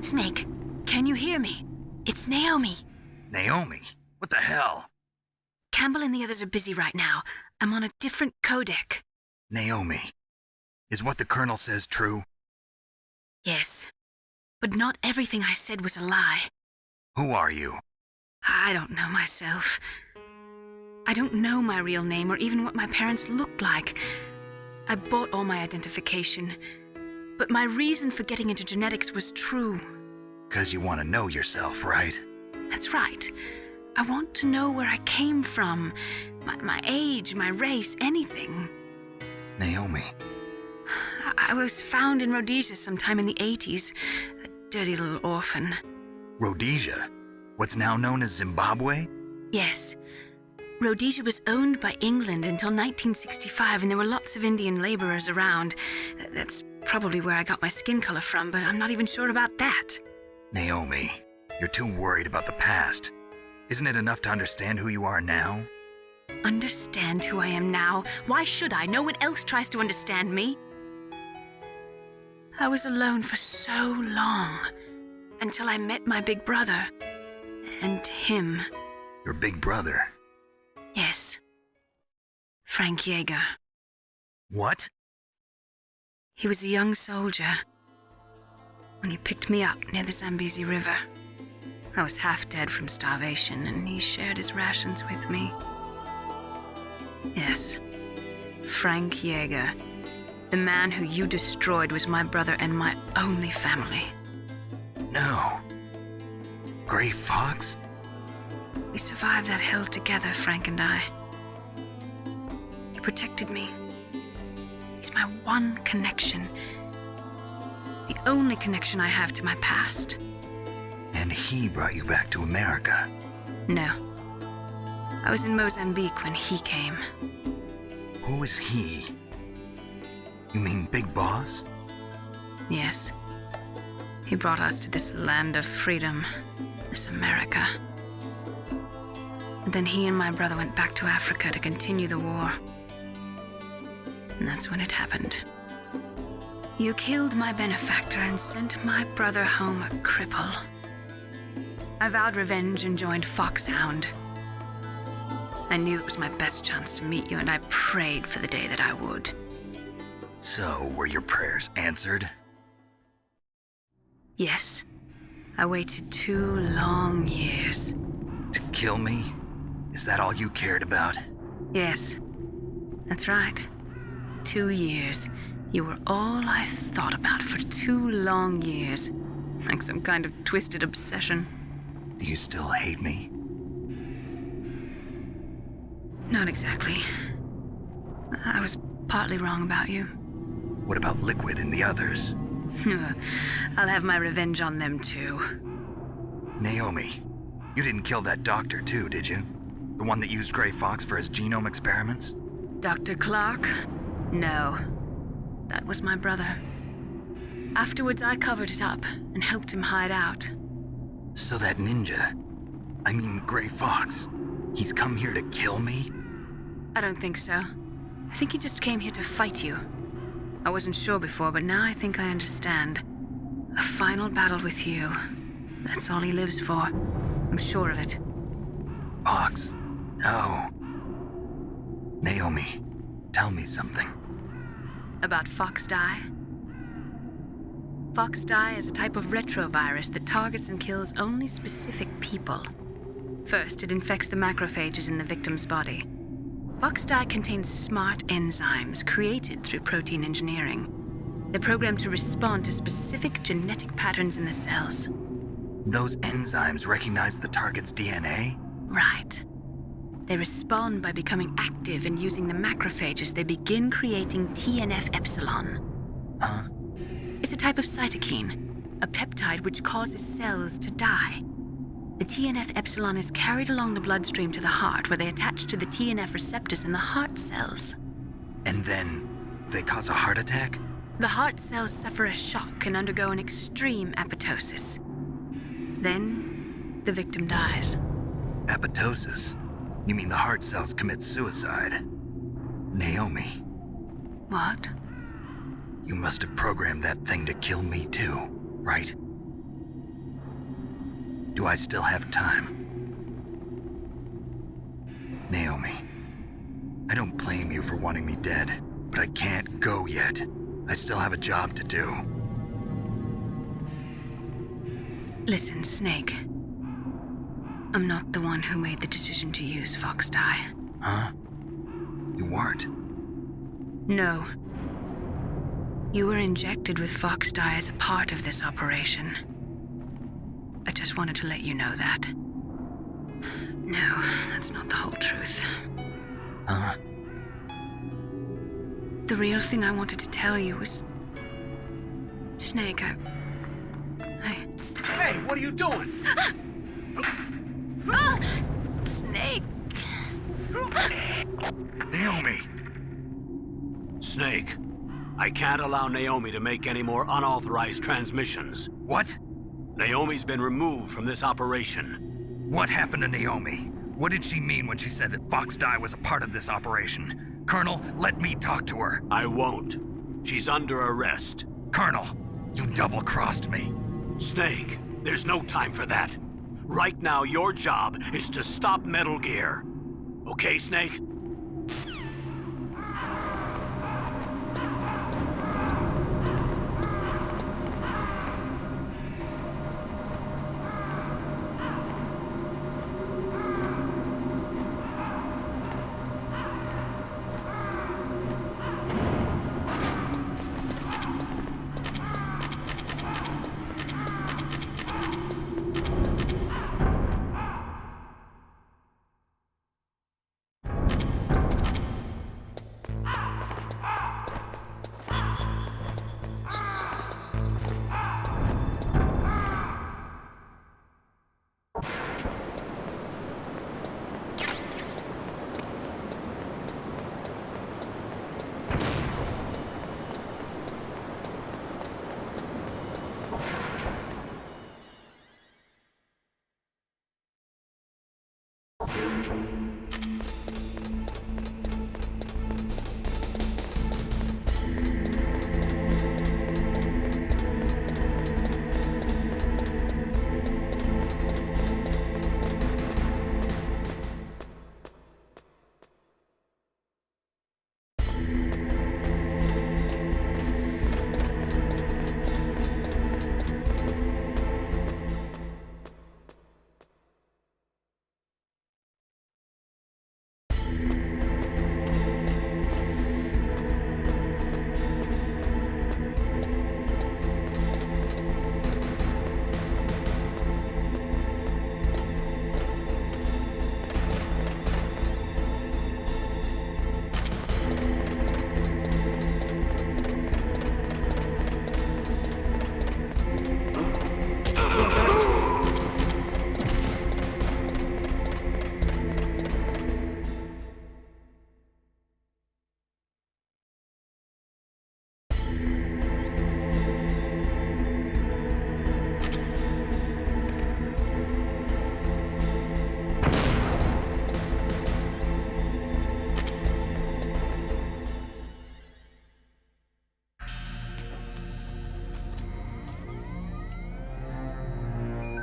Snake, can you hear me? It's Naomi. Naomi? What the hell? Campbell and the others are busy right now. I'm on a different codec. Naomi, is what the Colonel says true? Yes. But not everything I said was a lie. Who are you? I don't know myself. I don't know my real name or even what my parents looked like. I bought all my identification. But my reason for getting into genetics was true. 'Cause you want to know yourself, right? That's right. I want to know where I came from. My age, my race, anything. Naomi. I was found in Rhodesia sometime in the 80s. A dirty little orphan. Rhodesia? What's now known as Zimbabwe? Yes. Rhodesia was owned by England until 1965, and there were lots of Indian laborers around. That's probably where I got my skin color from, but I'm not even sure about that. Naomi, you're too worried about the past. Isn't it enough to understand who you are now? Understand who I am now? Why should I? No one else tries to understand me. I was alone for so long, until I met my big brother. And him. Your big brother? Yes. Frank Yeager. What? He was a young soldier when he picked me up near the Zambezi River. I was half dead from starvation, and he shared his rations with me. Yes, Frank Yeager. The man who you destroyed was my brother and my only family. No. Gray Fox? We survived that hell together, Frank and I. He protected me. He's my one connection. The only connection I have to my past. And he brought you back to America? No. I was in Mozambique when he came. Who is he? You mean Big Boss? Yes. He brought us to this land of freedom, this America. And then he and my brother went back to Africa to continue the war. And that's when it happened. You killed my benefactor and sent my brother home a cripple. I vowed revenge and joined Foxhound. I knew it was my best chance to meet you, and I prayed for the day that I would. So, were your prayers answered? Yes. I waited 2 long years. To kill me? Is that all you cared about? Yes. That's right. 2 years. You were all I thought about for 2 long years. Like some kind of twisted obsession. Do you still hate me? Not exactly. I was partly wrong about you. What about Liquid and the others? I'll have my revenge on them too. Naomi, you didn't kill that doctor too, did you? The one that used Gray Fox for his genome experiments? Dr. Clark? No. That was my brother. Afterwards, I covered it up and helped him hide out. So that ninja, I mean Gray Fox, he's come here to kill me? I don't think so. I think he just came here to fight you. I wasn't sure before, but now I think I understand. A final battle with you. That's all he lives for. I'm sure of it. Fox? No. Naomi, tell me something. About Fox Die? Fox Die is a type of retrovirus that targets and kills only specific people. First, it infects the macrophages in the victim's body. Fox Die contains smart enzymes created through protein engineering. They're programmed to respond to specific genetic patterns in the cells. Those enzymes recognize the target's DNA? Right. They respond by becoming active and using the macrophages. They begin creating TNF-epsilon. Huh? It's a type of cytokine, a peptide which causes cells to die. The TNF-epsilon is carried along the bloodstream to the heart, where they attach to the TNF receptors in the heart cells. And then they cause a heart attack? The heart cells suffer a shock and undergo an extreme apoptosis. Then, the victim dies. Apoptosis? You mean the heart cells commit suicide? Naomi. What? You must have programmed that thing to kill me too, right? Do I still have time? Naomi, I don't blame you for wanting me dead, but but I can't go yet. I still have a job to do. Listen, Snake. I'm not the one who made the decision to use Fox Dye. Huh? You weren't? No. You were injected with Fox Dye as a part of this operation. I just wanted to let you know that. No, that's not the whole truth. Huh? The real thing I wanted to tell you was... Snake, I... Hey, what are you doing? Snake! Naomi! Snake, I can't allow Naomi to make any more unauthorized transmissions. What? Naomi's been removed from this operation. What happened to Naomi? What did she mean when she said that Fox Dye was a part of this operation? Colonel, let me talk to her. I won't. She's under arrest. Colonel, you double-crossed me. Snake, there's no time for that. Right now, your job is to stop Metal Gear. Okay, Snake?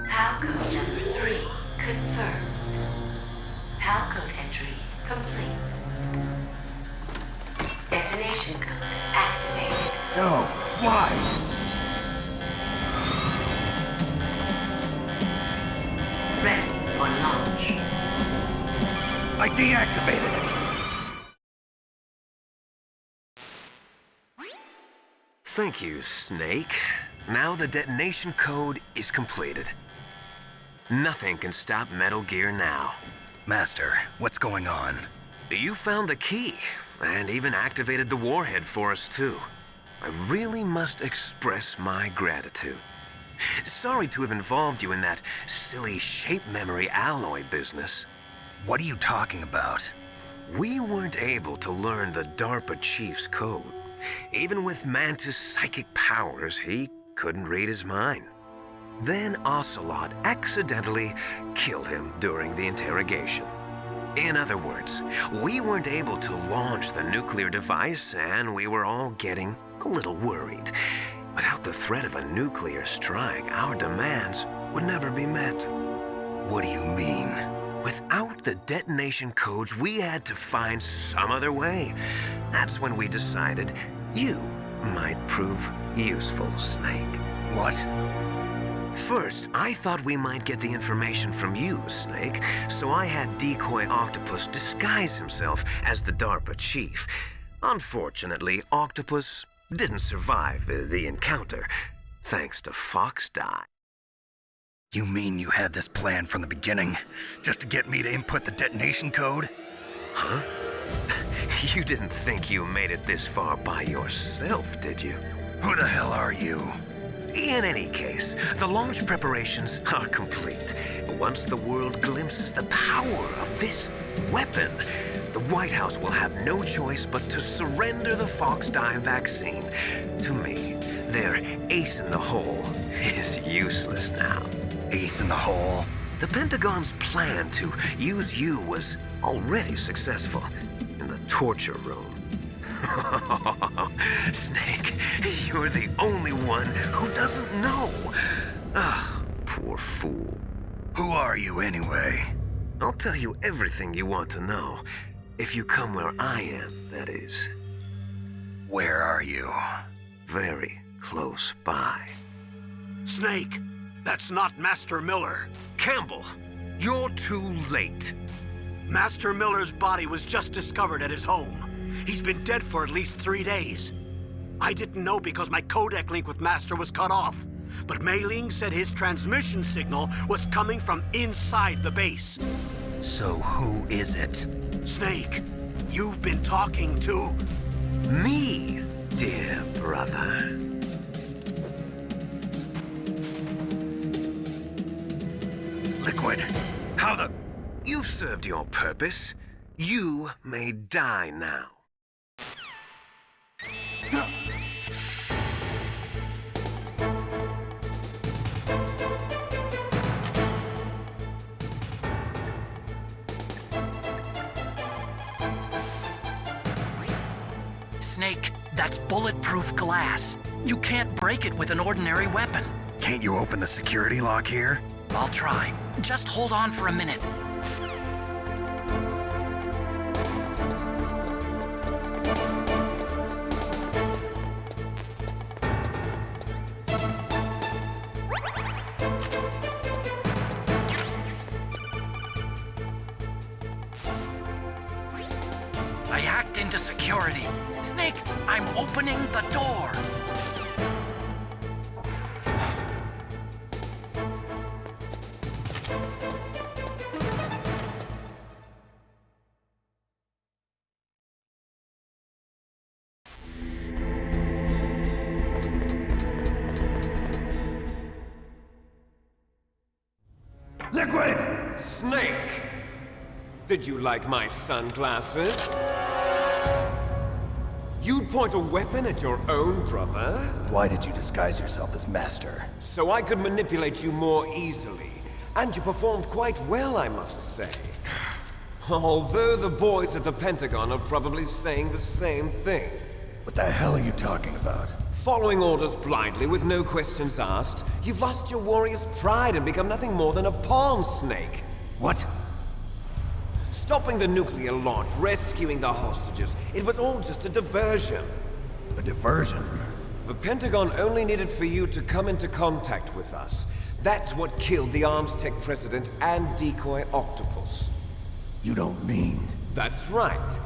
PAL code number 3 confirmed. PAL code entry complete. Detonation code activated. No, why? Ready for launch. I deactivated it. Thank you, Snake. Now the detonation code is completed. Nothing can stop Metal Gear now. Master, what's going on? You found the key, and even activated the warhead for us, too. I really must express my gratitude. Sorry to have involved you in that silly shape memory alloy business. What are you talking about? We weren't able to learn the DARPA chief's code. Even with Mantis' psychic powers, he couldn't read his mind. Then Ocelot accidentally killed him during the interrogation. In other words, we weren't able to launch the nuclear device, and we were all getting a little worried. Without the threat of a nuclear strike, our demands would never be met. What do you mean? Without the detonation codes, we had to find some other way. That's when we decided you might prove useful, Snake. What? First, I thought we might get the information from you, Snake, so I had Decoy Octopus disguise himself as the DARPA chief. Unfortunately, Octopus didn't survive the encounter, thanks to Fox Die. You mean you had this plan from the beginning? Just to get me to input the detonation code? Huh? You didn't think you made it this far by yourself, did you? Who the hell are you? In any case, the launch preparations are complete. Once the world glimpses the power of this weapon, the White House will have no choice but to surrender the Fox Die vaccine to me. Their ace in the hole is useless now. Ace in the hole? The Pentagon's plan to use you was already successful in the torture room. Snake, you're the only one who doesn't know. Ah, poor fool. Who are you anyway? I'll tell you everything you want to know. If you come where I am, that is. Where are you? Very close by. Snake, that's not Master Miller. Campbell, you're too late. Master Miller's body was just discovered at his home. He's been dead for at least 3 days. I didn't know because my codec link with Master was cut off. But Mei Ling said his transmission signal was coming from inside the base. So who is it? Snake, you've been talking to... Me, dear brother. Liquid, how the... You've served your purpose. You may die now. Snake, that's bulletproof glass. You can't break it with an ordinary weapon. Can't you open the security lock here? I'll try. Just hold on for a minute. I hacked into security. Snake, I'm opening the door. Liquid! Snake! Did you like my sunglasses? You'd point a weapon at your own brother? Why did you disguise yourself as Master? So I could manipulate you more easily. And you performed quite well, I must say. Although the boys at the Pentagon are probably saying the same thing. What the hell are you talking about? Following orders blindly with no questions asked, you've lost your warrior's pride and become nothing more than a pawn, Snake. What? Stopping the nuclear launch, rescuing the hostages, it was all just a diversion. A diversion? The Pentagon only needed for you to come into contact with us. That's what killed the Arms Tech president and Decoy Octopus. You don't mean... That's right.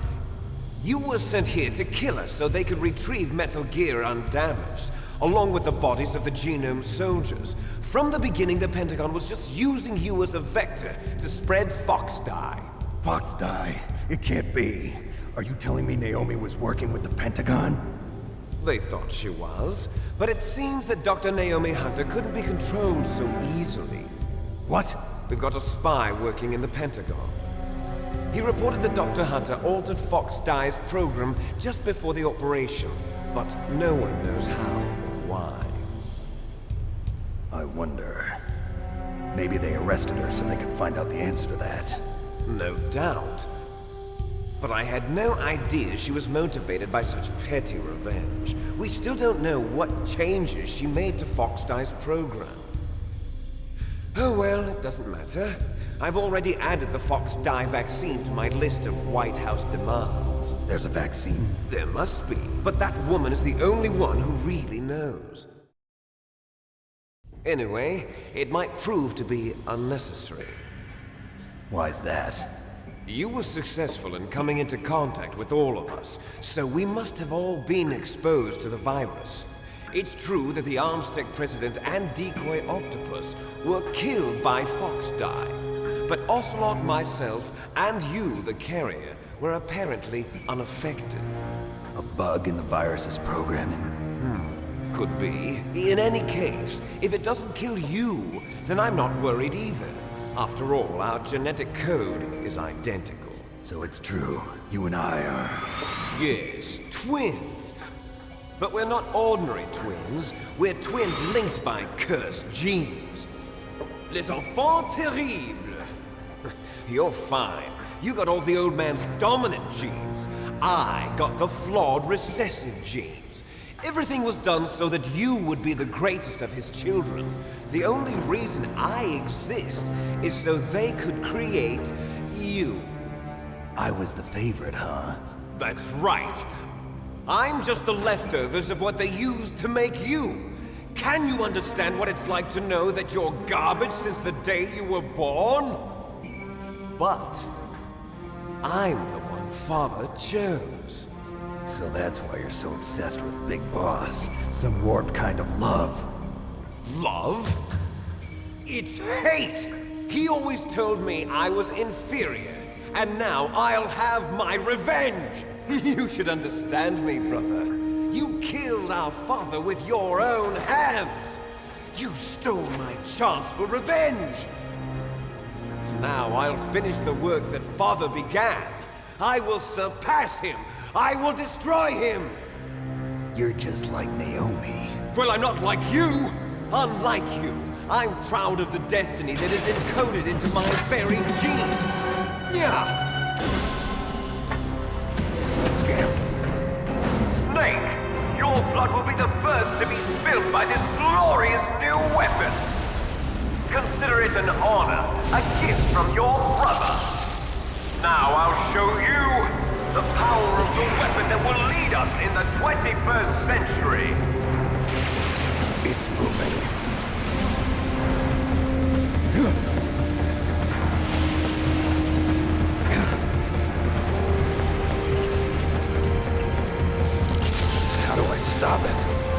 You were sent here to kill us so they could retrieve Metal Gear undamaged, along with the bodies of the Genome soldiers. From the beginning, the Pentagon was just using you as a vector to spread Fox Die. Fox Die? It can't be. Are you telling me Naomi was working with the Pentagon? They thought she was, but it seems that Dr. Naomi Hunter couldn't be controlled so easily. What? We've got a spy working in the Pentagon. He reported that Dr. Hunter altered Fox Die's program just before the operation, but no one knows how or why. I wonder... Maybe they arrested her so they could find out the answer to that. No doubt. But I had no idea she was motivated by such petty revenge. We still don't know what changes she made to Fox Die's program. Oh well, it doesn't matter. I've already added the Fox Die vaccine to my list of White House demands. There's a vaccine. There must be, but that woman is the only one who really knows. Anyway, it might prove to be unnecessary. Why's that? You were successful in coming into contact with all of us, so we must have all been exposed to the virus. It's true that the Armstec president and decoy octopus were killed by Fox Die, but Ocelot, myself, and you, the carrier, were apparently unaffected. A bug in the virus's programming? Could be. In any case, if it doesn't kill you, then I'm not worried either. After all, our genetic code is identical. So it's true. You and I are... Yes, twins. But we're not ordinary twins. We're twins linked by cursed genes. Les enfants terribles. You're fine. You got all the old man's dominant genes. I got the flawed recessive genes. Everything was done so that you would be the greatest of his children. The only reason I exist is so they could create you. I was the favorite, huh? That's right. I'm just the leftovers of what they used to make you. Can you understand what it's like to know that you're garbage since the day you were born? But I'm the one Father chose. So that's why you're so obsessed with Big Boss. Some warped kind of love. Love? It's hate! He always told me I was inferior, and now I'll have my revenge! You should understand me, brother. You killed our father with your own hands! You stole my chance for revenge! Now I'll finish the work that Father began. I will surpass him! I will destroy him! You're just like Naomi. Well, I'm not like you! Unlike you, I'm proud of the destiny that is encoded into my very genes! Yeah! Snake, your blood will be the first to be spilled by this glorious new weapon. Consider it an honor, a gift from your brother. Now I'll show you the power of the weapon that will lead us in the 21st century. It's moving. How do I stop it?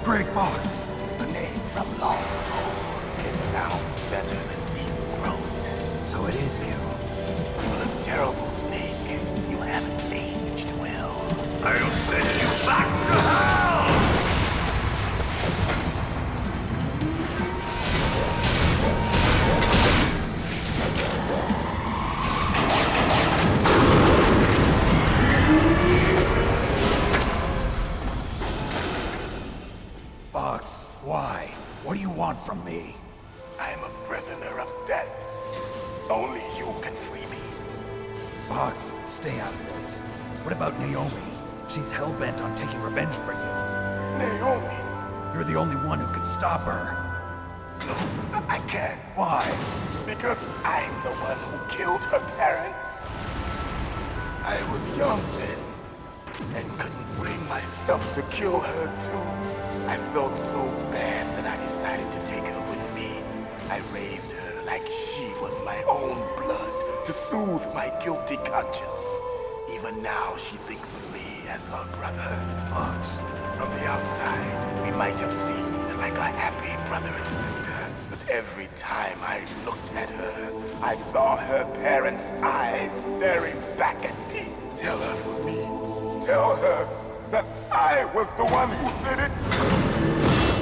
Gray Fox. A name from long ago. It sounds better than Deep Throat. So it is you. You look terrible, Snake. You haven't aged well. I'll send you back to hell! Fox, why? What do you want from me? I'm a prisoner of death. Only you can free me. Fox, stay out of this. What about Naomi? She's hell-bent on taking revenge for you. Naomi? You're the only one who can stop her. No, I can't. Why? Because I'm the one who killed her parents. I was young then, and couldn't bring myself to kill her too. I felt so bad that I decided to take her with me. I raised her like she was my own blood to soothe my guilty conscience. Even now, she thinks of me as her brother. Fox. From the outside, we might have seemed like a happy brother and sister, but every time I looked at her, I saw her parents' eyes staring back at me. Tell her for me. Tell her that I was the one who did it.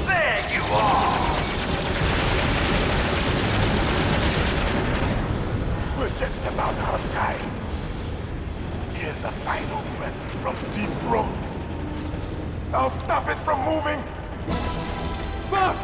There you are! We're just about out of time. Here's a final present from Deep Throat. I'll stop it from moving. Fox!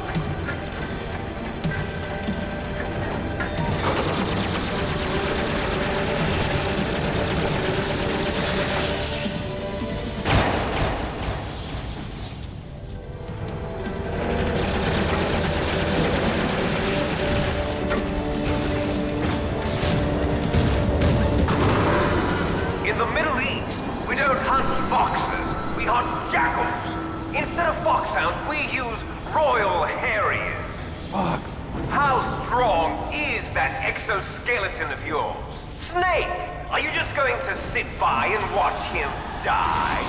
In the Middle East, we don't hunt foxes, we hunt jackals. Instead of foxhounds, we use royal harriers. Fox! How strong is that exoskeleton of yours? Snake, are you just going to sit by and watch him die?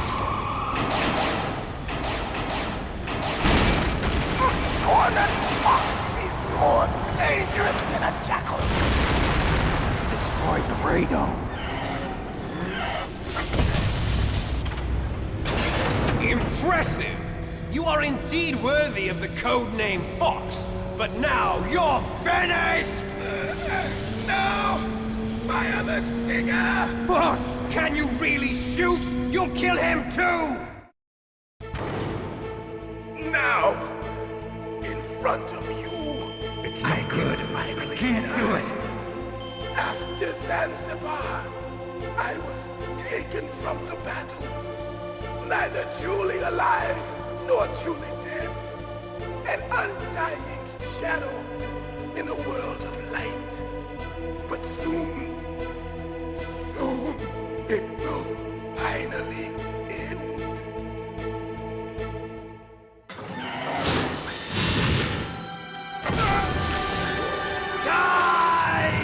Cornered fox is more dangerous than a jackal. Destroyed the radome. Impressive! You are indeed worthy of the code name Fox, but now you're finished! No! Fire the stinger! Fox! Can you really shoot? You'll kill him too! Now! In front of you! It's no good. Finally Can't do it. After Zanzibar, I was taken from the battle. Neither truly alive nor truly dead. An undying shadow in a world of light. But soon, it will finally end. Die!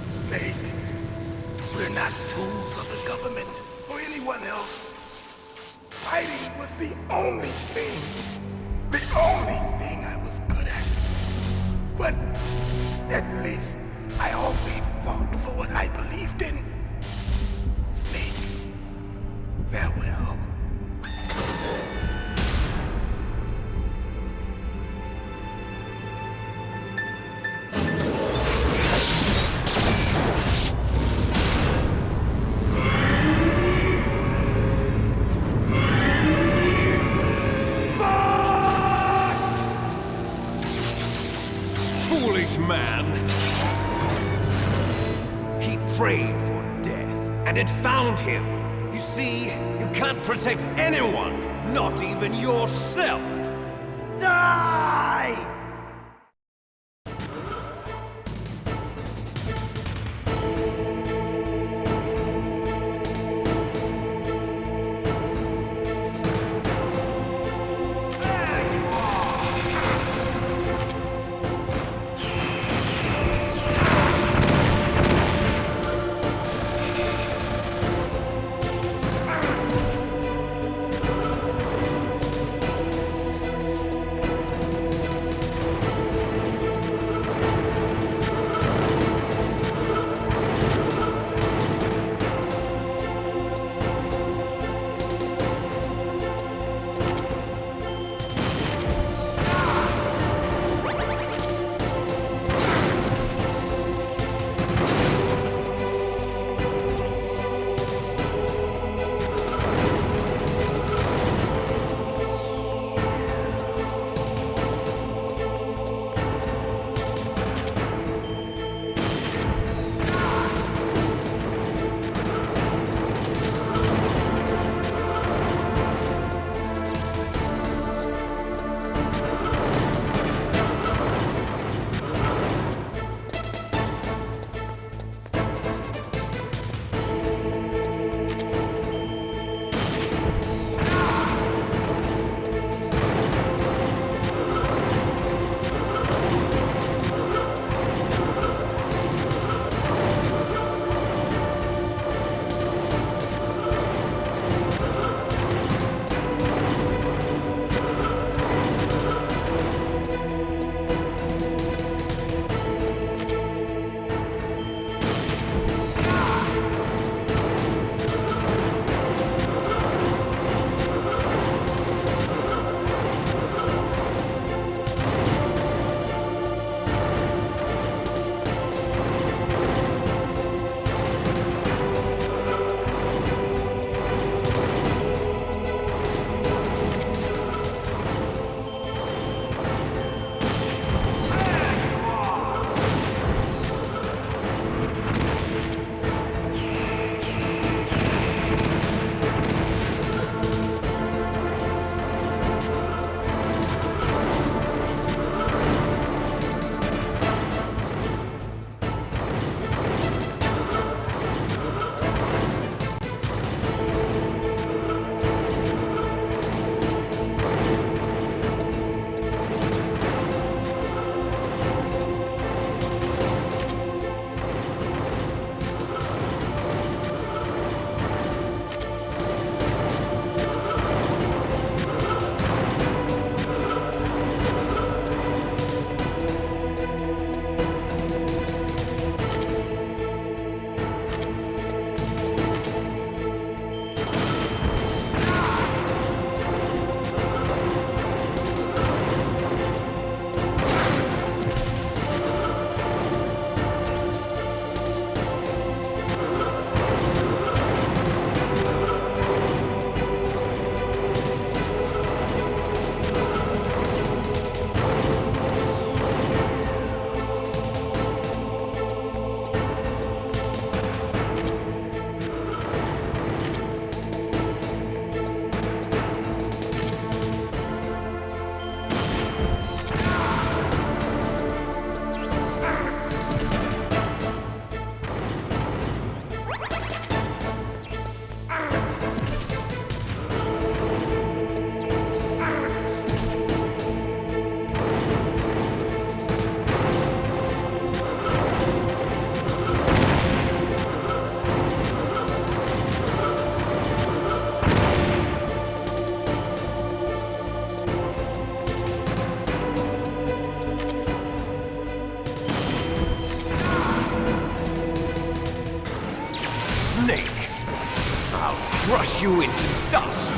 Snake, we're not tools of the government or anyone else. Fighting was the only thing I was good at. But at least I always fought for what I believed in. Snake, farewell. Foolish man! He prayed for death, and it found him. You see, you can't protect anyone, not even yourself. Die! you into dust.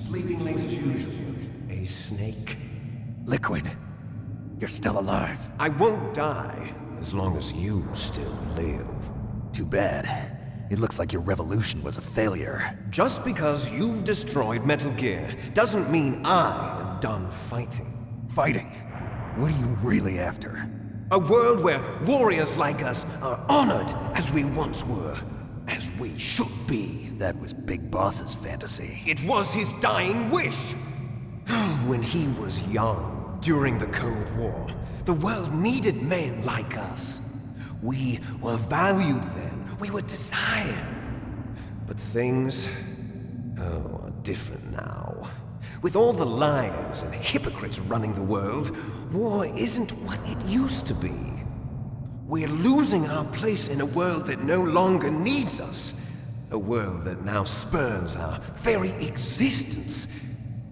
Sleeping late as usual. A snake. Liquid, you're still alive. I won't die as long as you still live. Too bad. It looks like your revolution was a failure. Just because you've destroyed Metal Gear doesn't mean I am done fighting. Fighting? What are you really after? A world where warriors like us are honored as we once were, as we should be. That was Big Boss's fantasy. It was his dying wish. When he was young, during the Cold War, the world needed men like us. We were valued then. We were desired. But things, are different now. With all the liars and hypocrites running the world, war isn't what it used to be. We're losing our place in a world that no longer needs us. A world that now spurns our very existence.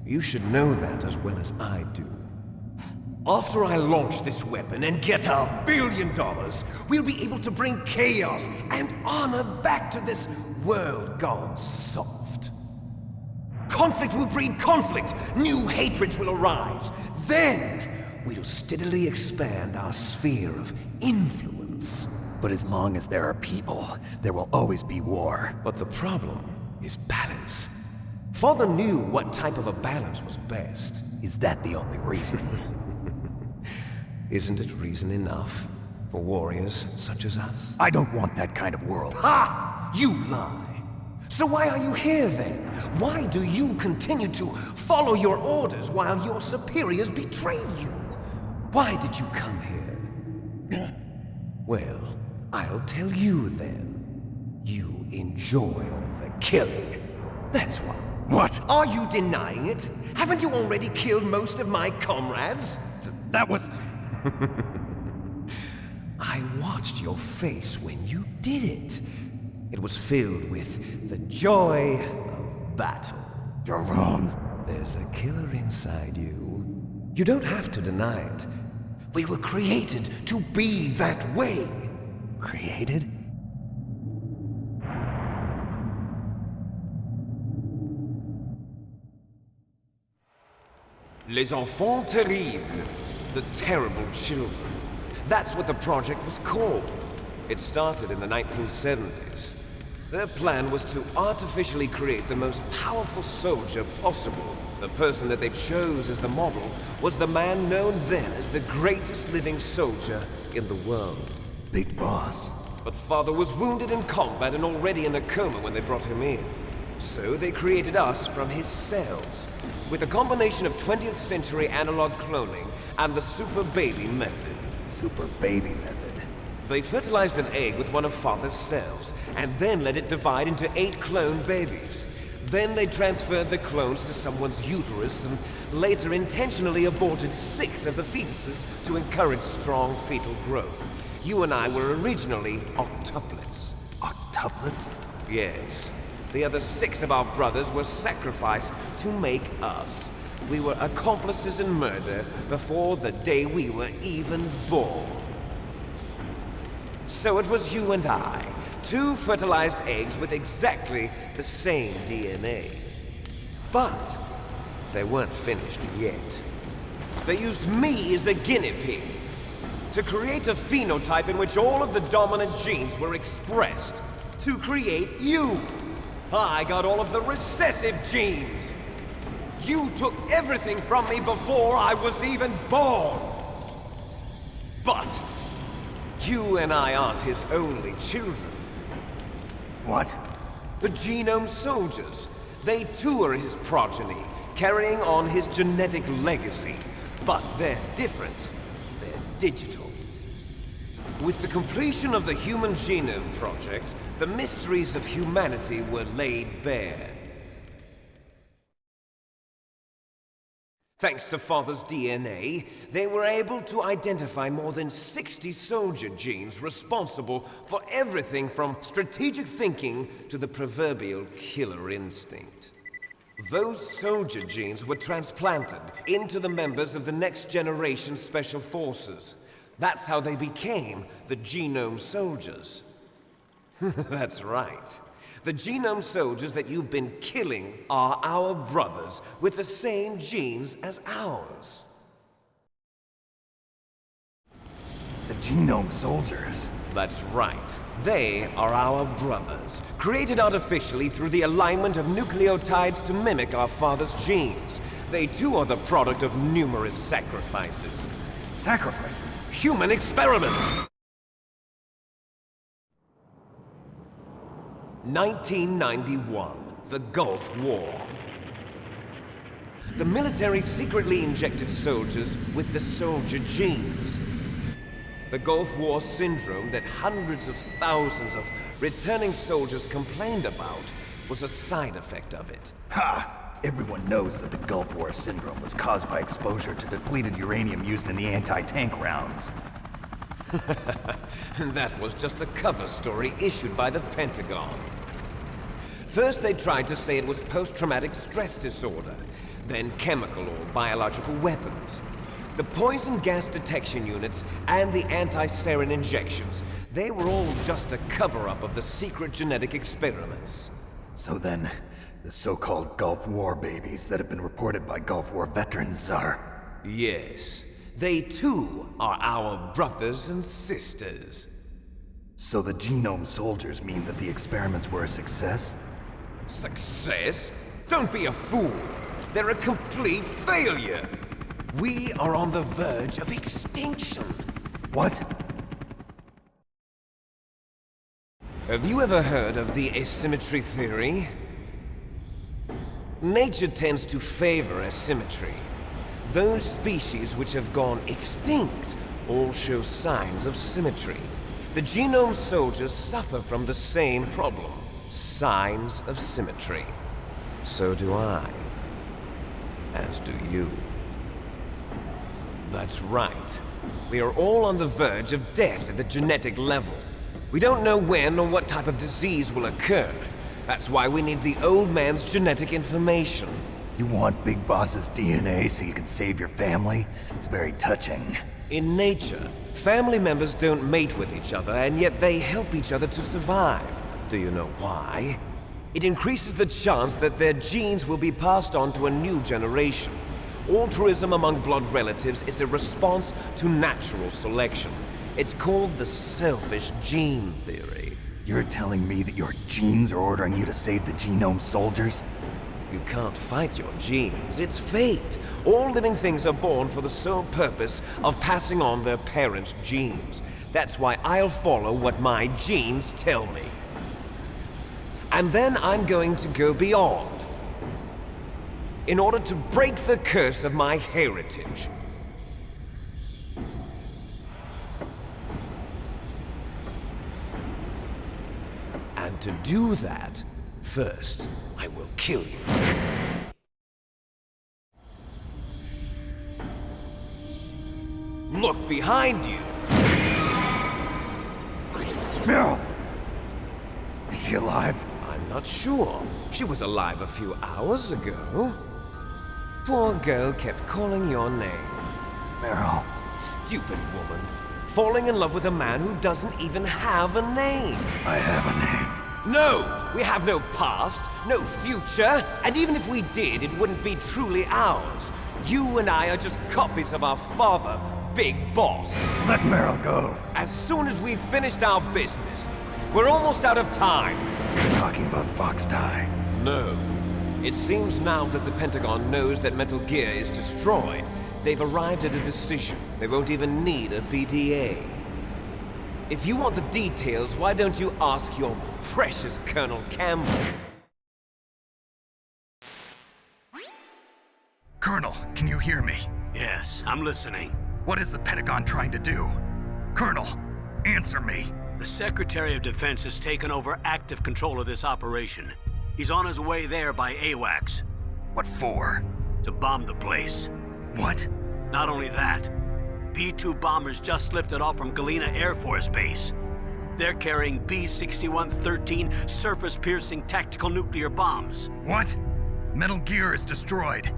You should know that as well as I do. After I launch this weapon and get our $1 billion, we'll be able to bring chaos and honor back to this world gone soft. Conflict will breed conflict. New hatreds will arise. Then, we'll steadily expand our sphere of influence. But as long as there are people, there will always be war. But the problem is balance. Father knew what type of a balance was best. Is that the only reason? Isn't it reason enough for warriors such as us? I don't want that kind of world. Ha! You lie! So why are you here then? Why do you continue to follow your orders while your superiors betray you? Why did you come here? Well, I'll tell you then. You enjoy all the killing. That's why. What? Are you denying it? Haven't you already killed most of my comrades? That was... I watched your face when you did it. It was filled with the joy of battle. You're wrong. There's a killer inside you. You don't have to deny it. We were created to be that way. Created? Les enfants terribles. The terrible children. That's what the project was called. It started in the 1970s. Their plan was to artificially create the most powerful soldier possible. The person that they chose as the model was the man known then as the greatest living soldier in the world. Big Boss. But Father was wounded in combat and already in a coma when they brought him in. So they created us from his cells, with a combination of 20th century analog cloning and the super baby method. Super baby method. They fertilized an egg with one of Father's cells, and then let it divide into 8 clone babies. Then they transferred the clones to someone's uterus and later intentionally aborted 6 of the fetuses to encourage strong fetal growth. You and I were originally octuplets. Octuplets? Yes. The other 6 of our brothers were sacrificed to make us. We were accomplices in murder before the day we were even born. So it was you and I, 2 fertilized eggs with exactly the same DNA. But they weren't finished yet. They used me as a guinea pig, To create a phenotype in which all of the dominant genes were expressed. To create you. I got all of the recessive genes. You took everything from me before I was even born. But you and I aren't his only children. What? The Genome Soldiers. They too are his progeny, carrying on his genetic legacy. But they're different. They're digital. With the completion of the Human Genome Project, the mysteries of humanity were laid bare. Thanks to Father's DNA, they were able to identify more than 60 soldier genes responsible for everything from strategic thinking to the proverbial killer instinct. Those soldier genes were transplanted into the members of the next generation Special Forces. That's how they became the Genome Soldiers. That's right. The Genome Soldiers that you've been killing are our brothers with the same genes as ours. The Genome Soldiers? That's right. They are our brothers, created artificially through the alignment of nucleotides to mimic our father's genes. They too are the product of numerous sacrifices. Sacrifices? Human experiments! 1991, the Gulf War. The military secretly injected soldiers with the soldier genes. The Gulf War syndrome that hundreds of thousands of returning soldiers complained about was a side effect of it. Ha! Everyone knows that the Gulf War syndrome was caused by exposure to depleted uranium used in the anti-tank rounds. That was just a cover story issued by the Pentagon. First they tried to say it was post-traumatic stress disorder, then chemical or biological weapons. The poison gas detection units and the anti-sarin injections, they were all just a cover-up of the secret genetic experiments. So then, the so-called Gulf War babies that have been reported by Gulf War veterans are... Yes. They too are our brothers and sisters. So the Genome Soldiers mean that the experiments were a success? Success? Don't be a fool. They're a complete failure. We are on the verge of extinction. What? Have you ever heard of the asymmetry theory? Nature tends to favor asymmetry. Those species which have gone extinct all show signs of symmetry. The Genome Soldiers suffer from the same problem. Signs of symmetry. So do I. As do you. That's right. We are all on the verge of death at the genetic level. We don't know when or what type of disease will occur. That's why we need the old man's genetic information. You want Big Boss's DNA so you can save your family? It's very touching. In nature, family members don't mate with each other, and yet they help each other to survive. Do you know why? It increases the chance that their genes will be passed on to a new generation. Altruism among blood relatives is a response to natural selection. It's called the selfish gene theory. You're telling me that your genes are ordering you to save the Genome Soldiers? You can't fight your genes. It's fate. All living things are born for the sole purpose of passing on their parents' genes. That's why I'll follow what my genes tell me. And then I'm going to go beyond. In order to break the curse of my heritage. And to do that, first, I will kill you. Look behind you! Meryl! Is she alive? I'm not sure. She was alive a few hours ago. Poor girl kept calling your name. Meryl. Stupid woman. Falling in love with a man who doesn't even have a name. I have a name. No! We have no past, no future, and even if we did, it wouldn't be truly ours. You and I are just copies of our father, big boss. Let Meryl go. As soon as we've finished our business, we're almost out of time. You're talking about Fox Die. No. It seems now that the Pentagon knows that Metal Gear is destroyed. They've arrived at a decision. They won't even need a BDA. If you want the details, why don't you ask your precious Colonel Campbell? Colonel, can you hear me? Yes, I'm listening. What is the Pentagon trying to do? Colonel, answer me. The Secretary of Defense has taken over active control of this operation. He's on his way there by AWACS. What for? To bomb the place. What? Not only that, B-2 bombers just lifted off from Galena Air Force Base. They're carrying B-6113 surface-piercing tactical nuclear bombs. What? Metal Gear is destroyed.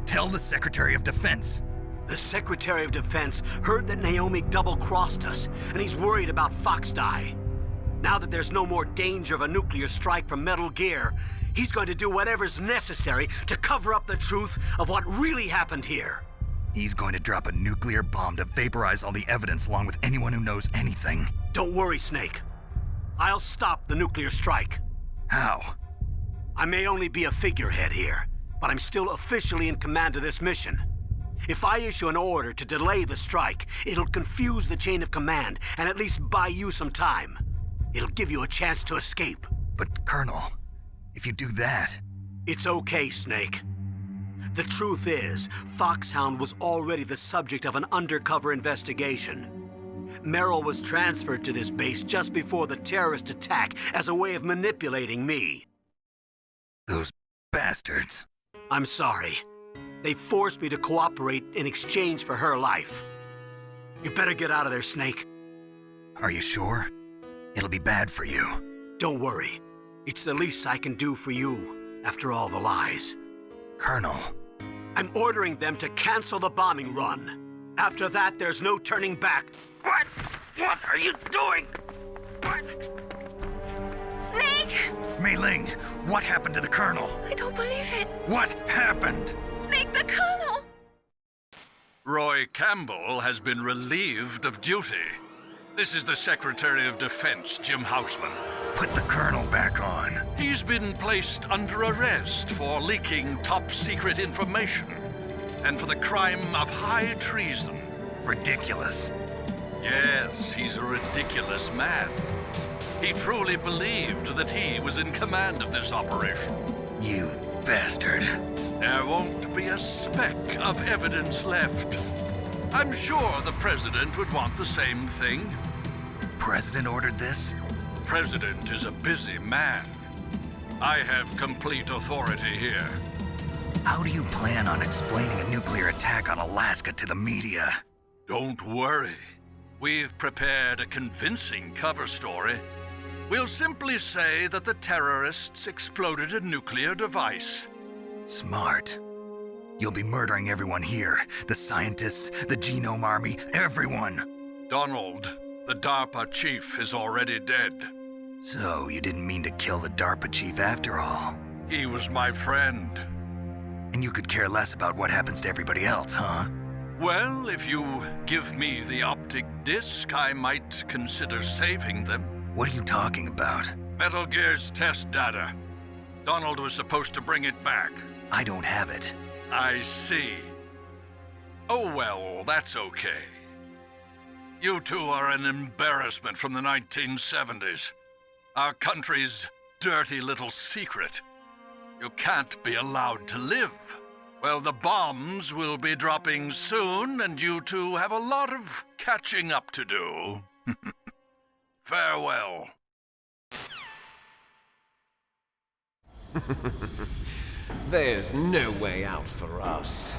Tell the Secretary of Defense. The Secretary of Defense heard that Naomi double-crossed us, and he's worried about Fox Die. Now that there's no more danger of a nuclear strike from Metal Gear, he's going to do whatever's necessary to cover up the truth of what really happened here. He's going to drop a nuclear bomb to vaporize all the evidence along with anyone who knows anything. Don't worry, Snake. I'll stop the nuclear strike. How? I may only be a figurehead here, but I'm still officially in command of this mission. If I issue an order to delay the strike, it'll confuse the chain of command and at least buy you some time. It'll give you a chance to escape. But, Colonel, if you do that... It's okay, Snake. The truth is, Foxhound was already the subject of an undercover investigation. Meryl was transferred to this base just before the terrorist attack as a way of manipulating me. Those bastards. I'm sorry. They forced me to cooperate in exchange for her life. You better get out of there, Snake. Are you sure? It'll be bad for you. Don't worry. It's the least I can do for you, after all the lies. Colonel. I'm ordering them to cancel the bombing run. After that, there's no turning back. What? What are you doing? What? Snake! Mei Ling, what happened to the Colonel? I don't believe it. What happened? Snake, the Colonel! Roy Campbell has been relieved of duty. This is the Secretary of Defense, Jim Houseman. Put the Colonel back on. He's been placed under arrest for leaking top-secret information and for the crime of high treason. Ridiculous. Yes, he's a ridiculous man. He truly believed that he was in command of this operation. You bastard. There won't be a speck of evidence left. I'm sure the President would want the same thing. President ordered this? The President is a busy man. I have complete authority here. How do you plan on explaining a nuclear attack on Alaska to the media? Don't worry. We've prepared a convincing cover story. We'll simply say that the terrorists exploded a nuclear device. Smart. You'll be murdering everyone here. The scientists, the Genome Army, everyone. Donald, the DARPA chief, is already dead. So, you didn't mean to kill the DARPA chief after all. He was my friend. And you could care less about what happens to everybody else, huh? Well, if you give me the optic disc, I might consider saving them. What are you talking about? Metal Gear's test data. Donald was supposed to bring it back. I don't have it. I see. Oh well, that's okay. You two are an embarrassment from the 1970s. Our country's dirty little secret. You can't be allowed to live. Well, the bombs will be dropping soon, and you two have a lot of catching up to do. Farewell. There's no way out for us.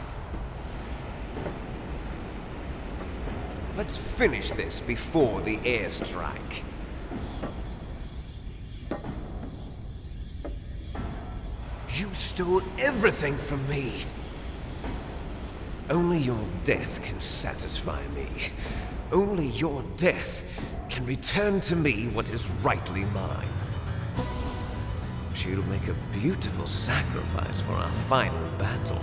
Let's finish this before the airstrike. You stole everything from me. Only your death can satisfy me. Only your death can return to me what is rightly mine. She'll make a beautiful sacrifice for our final battle.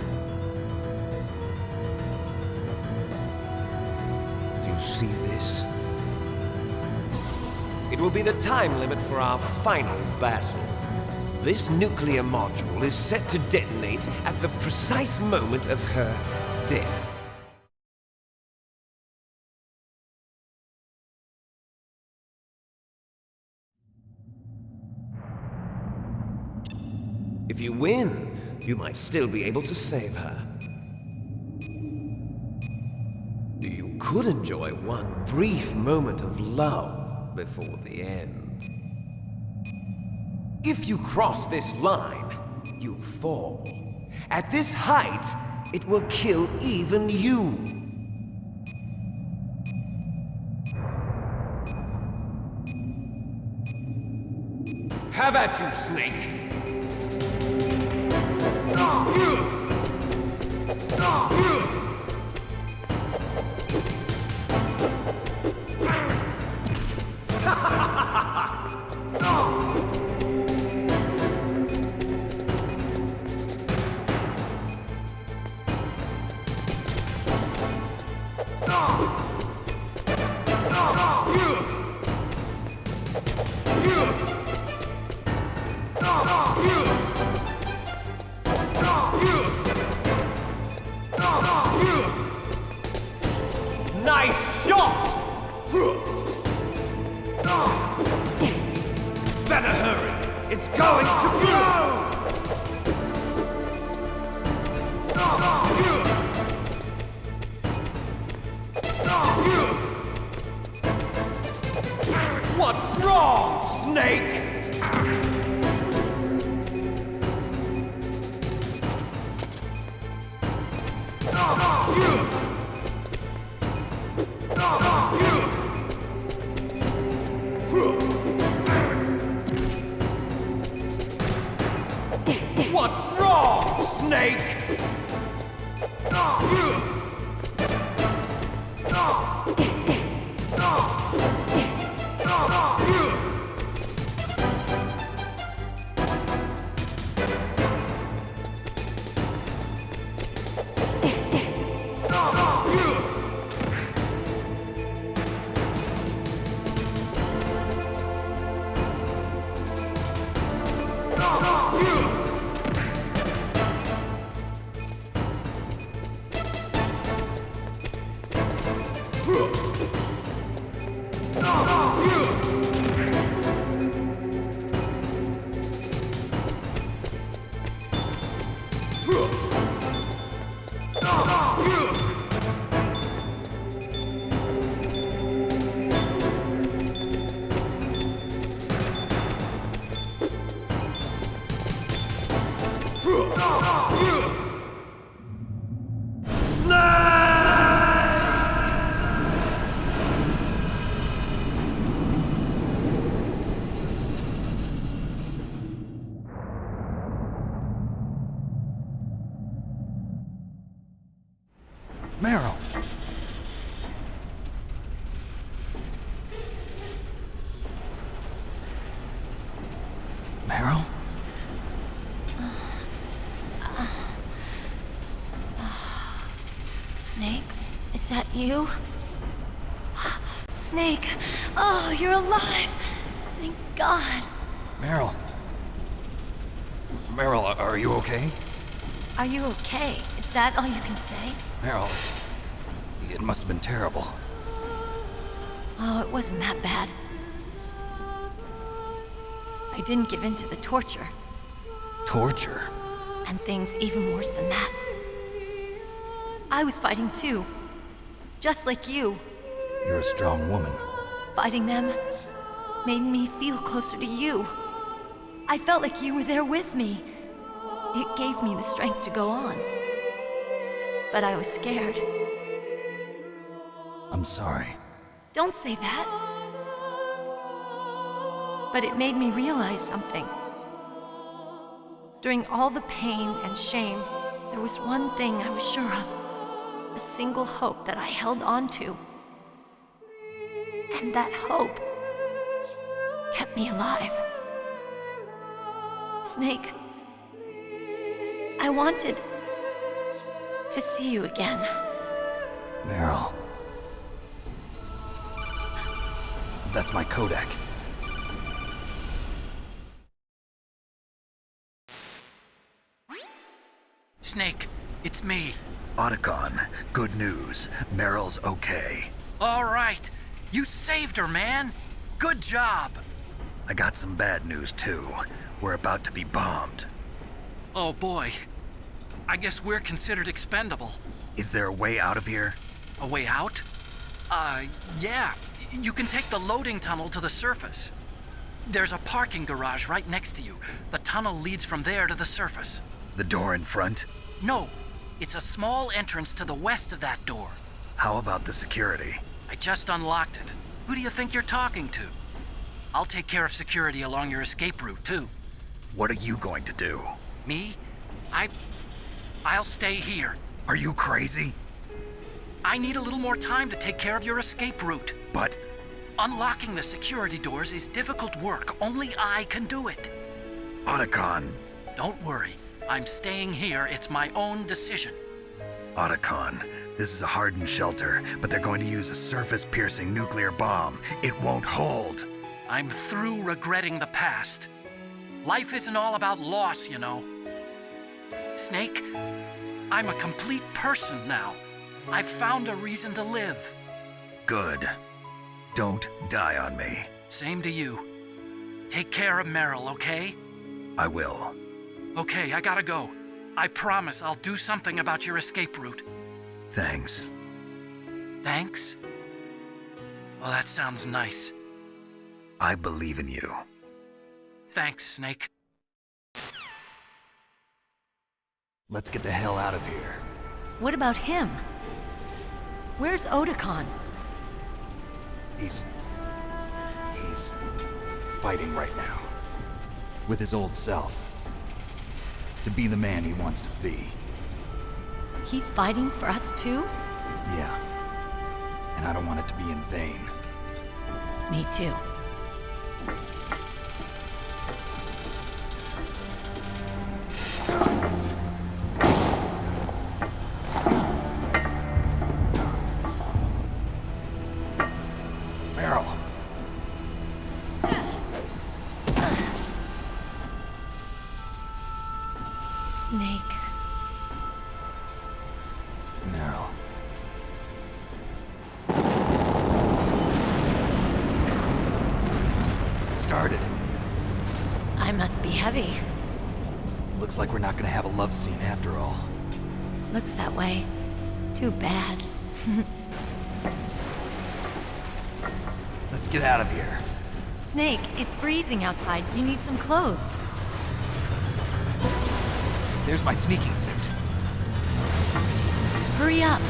see this? It will be the time limit for our final battle. This nuclear module is set to detonate at the precise moment of her death. If you win, you might still be able to save her. You could enjoy one brief moment of love before the end. If you cross this line, you'll fall. At this height, it will kill even you. Have at you, Snake! Nice shot! Better hurry! It's going to blow! What's wrong, Snake? What's wrong, Snake? Meryl! Meryl? Snake, is that you? Snake, oh, you're alive! Thank God. Meryl? Meryl, are you okay? Are you okay? Is that all you can say? Meryl, it must have been terrible. Oh, it wasn't that bad. I didn't give in to the torture. Torture? And things even worse than that. I was fighting too. Just like you. You're a strong woman. Fighting them made me feel closer to you. I felt like you were there with me. It gave me the strength to go on. But I was scared. I'm sorry. Don't say that. But it made me realize something. During all the pain and shame, there was one thing I was sure of. A single hope that I held on to. And that hope kept me alive. Snake, I wanted to see you again. Meryl. That's my codec. Snake, it's me. Otacon, good news. Meryl's okay. All right. You saved her, man. Good job. I got some bad news, too. We're about to be bombed. Oh, boy. I guess we're considered expendable. Is there a way out of here? A way out? Yeah. You can take the loading tunnel to the surface. There's a parking garage right next to you. The tunnel leads from there to the surface. The door in front? No. It's a small entrance to the west of that door. How about the security? I just unlocked it. Who do you think you're talking to? I'll take care of security along your escape route, too. What are you going to do? Me? I'll stay here. Are you crazy? I need a little more time to take care of your escape route. But Unlocking the security doors is difficult work. Only I can do it. Otacon. Don't worry. I'm staying here. It's my own decision. Otacon, this is a hardened shelter, but they're going to use a surface-piercing nuclear bomb. It won't hold. I'm through regretting the past. Life isn't all about loss, you know. Snake, I'm a complete person now. I've found a reason to live. Good. Don't die on me. Same to you. Take care of Meryl, okay? I will. Okay, I gotta go. I promise I'll do something about your escape route. Thanks. Thanks? Well, that sounds nice. I believe in you. Thanks, Snake. Let's get the hell out of here. What about him? Where's Otacon? He's fighting right now. With his old self. To be the man he wants to be. He's fighting for us too? Yeah. And I don't want it to be in vain. Me too. Meryl. Snake. Meryl. It started. I must be heavy. Looks like we're not gonna have a love scene after all. Looks that way. Too bad. Let's get out of here. Snake, it's freezing outside. You need some clothes. There's my sneaking suit. Hurry up.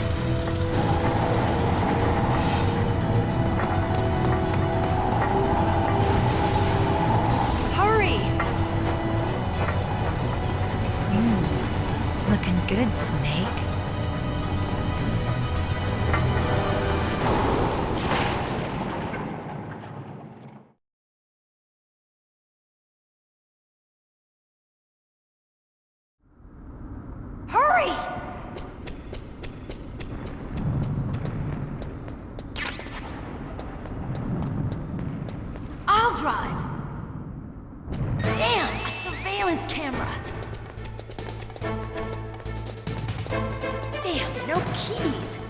Hurry! Looking good, Snake. Hurry! I'll drive. Damn, a surveillance camera. Damn, no keys.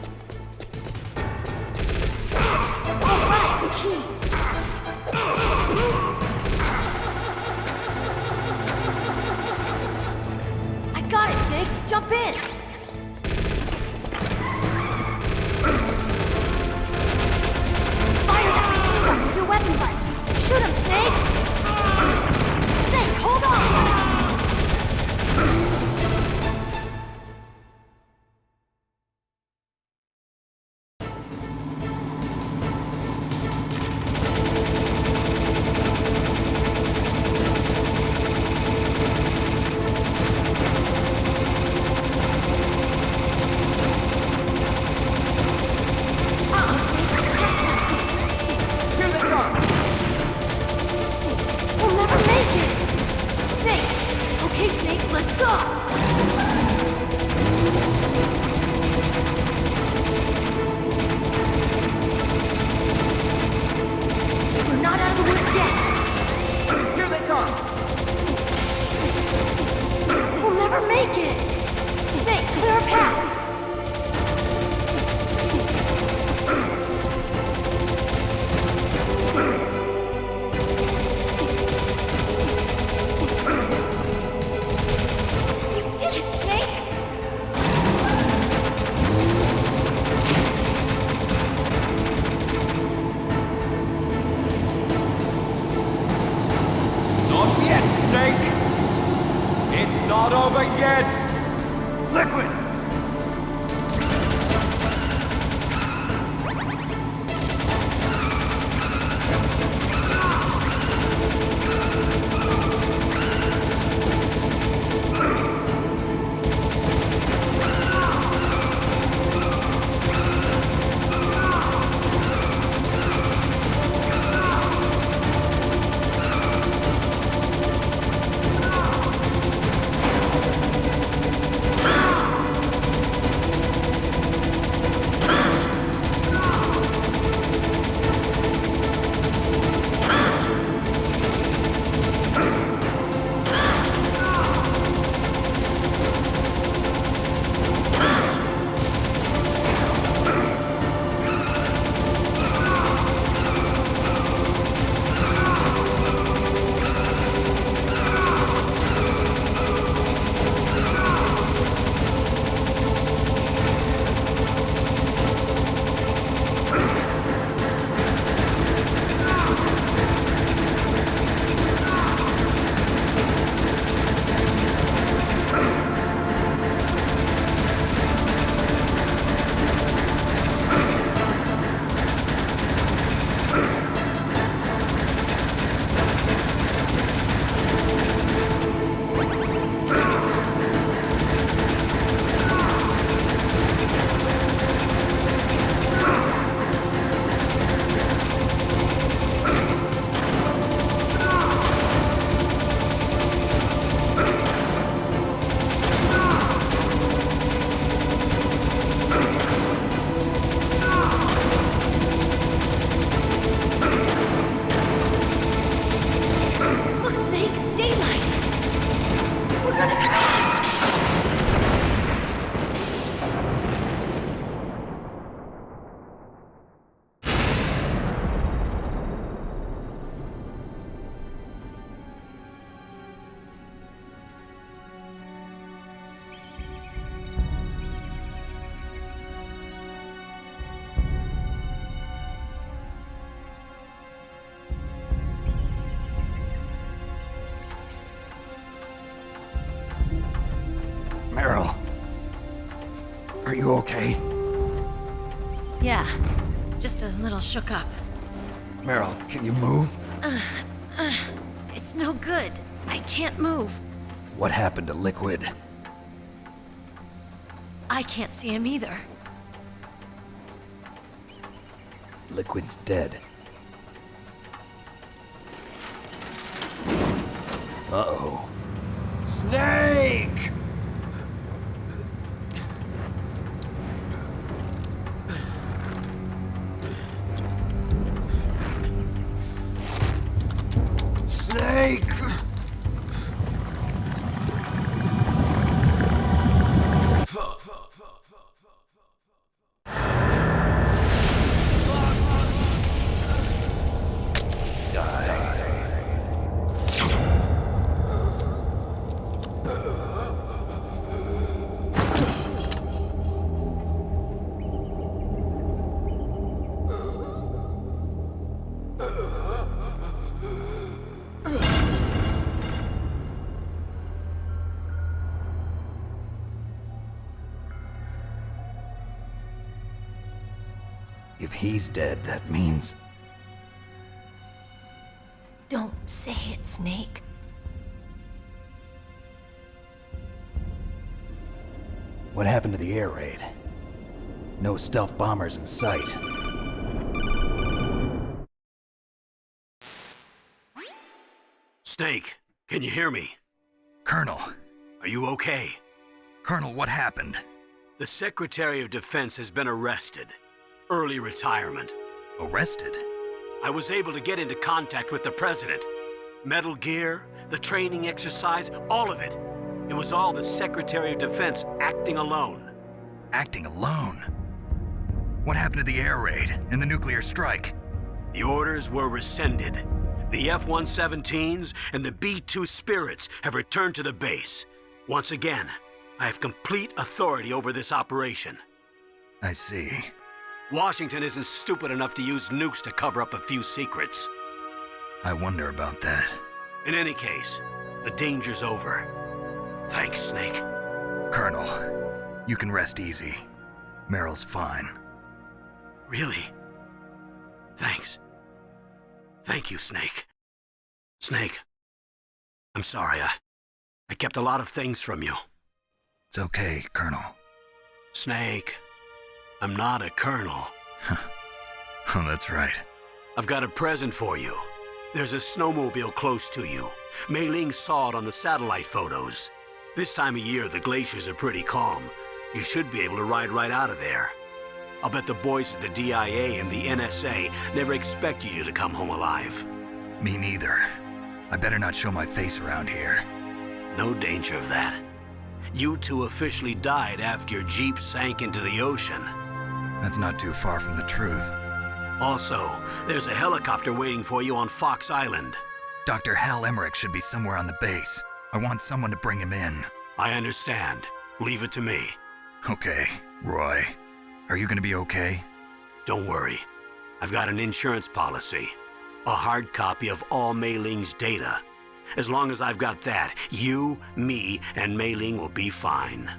All right, keys. I got it, Snake. Jump in. Fire that machine gun with your weapon button. Shoot him, Snake. Snake, hold on. not over yet! Liquid! Meryl. Are you okay? Yeah, just a little shook up. Meryl, can you move? It's no good. I can't move. What happened to Liquid? I can't see him either. Liquid's dead. Uh-oh. Snake! Snake! If he's dead, that means... Don't say it, Snake. What happened to the air raid? No stealth bombers in sight. Snake, can you hear me? Colonel. Are you okay? Colonel, what happened? The Secretary of Defense has been arrested. Early retirement. Arrested? I was able to get into contact with the President. Metal Gear, the training exercise, all of it. It was all the Secretary of Defense acting alone. Acting alone? What happened to the air raid and the nuclear strike? The orders were rescinded. The F-117s and the B-2 Spirits have returned to the base. Once again, I have complete authority over this operation. I see. Washington isn't stupid enough to use nukes to cover up a few secrets. I wonder about that. In any case, the danger's over. Thanks, Snake. Colonel, you can rest easy. Meryl's fine. Really? Thanks. Thank you, Snake. Snake, I'm sorry, I kept a lot of things from you. It's okay, Colonel. Snake, I'm not a colonel. Oh, that's right. I've got a present for you. There's a snowmobile close to you. Mei Ling saw it on the satellite photos. This time of year, the glaciers are pretty calm. You should be able to ride right out of there. I'll bet the boys at the DIA and the NSA never expected you to come home alive. Me neither. I better not show my face around here. No danger of that. You two officially died after your Jeep sank into the ocean. That's not too far from the truth. Also, there's a helicopter waiting for you on Fox Island. Dr. Hal Emmerich should be somewhere on the base. I want someone to bring him in. I understand. Leave it to me. Okay, Roy. Are you gonna be okay? Don't worry. I've got an insurance policy. A hard copy of all Mei Ling's data. As long as I've got that, you, me, and Mei Ling will be fine.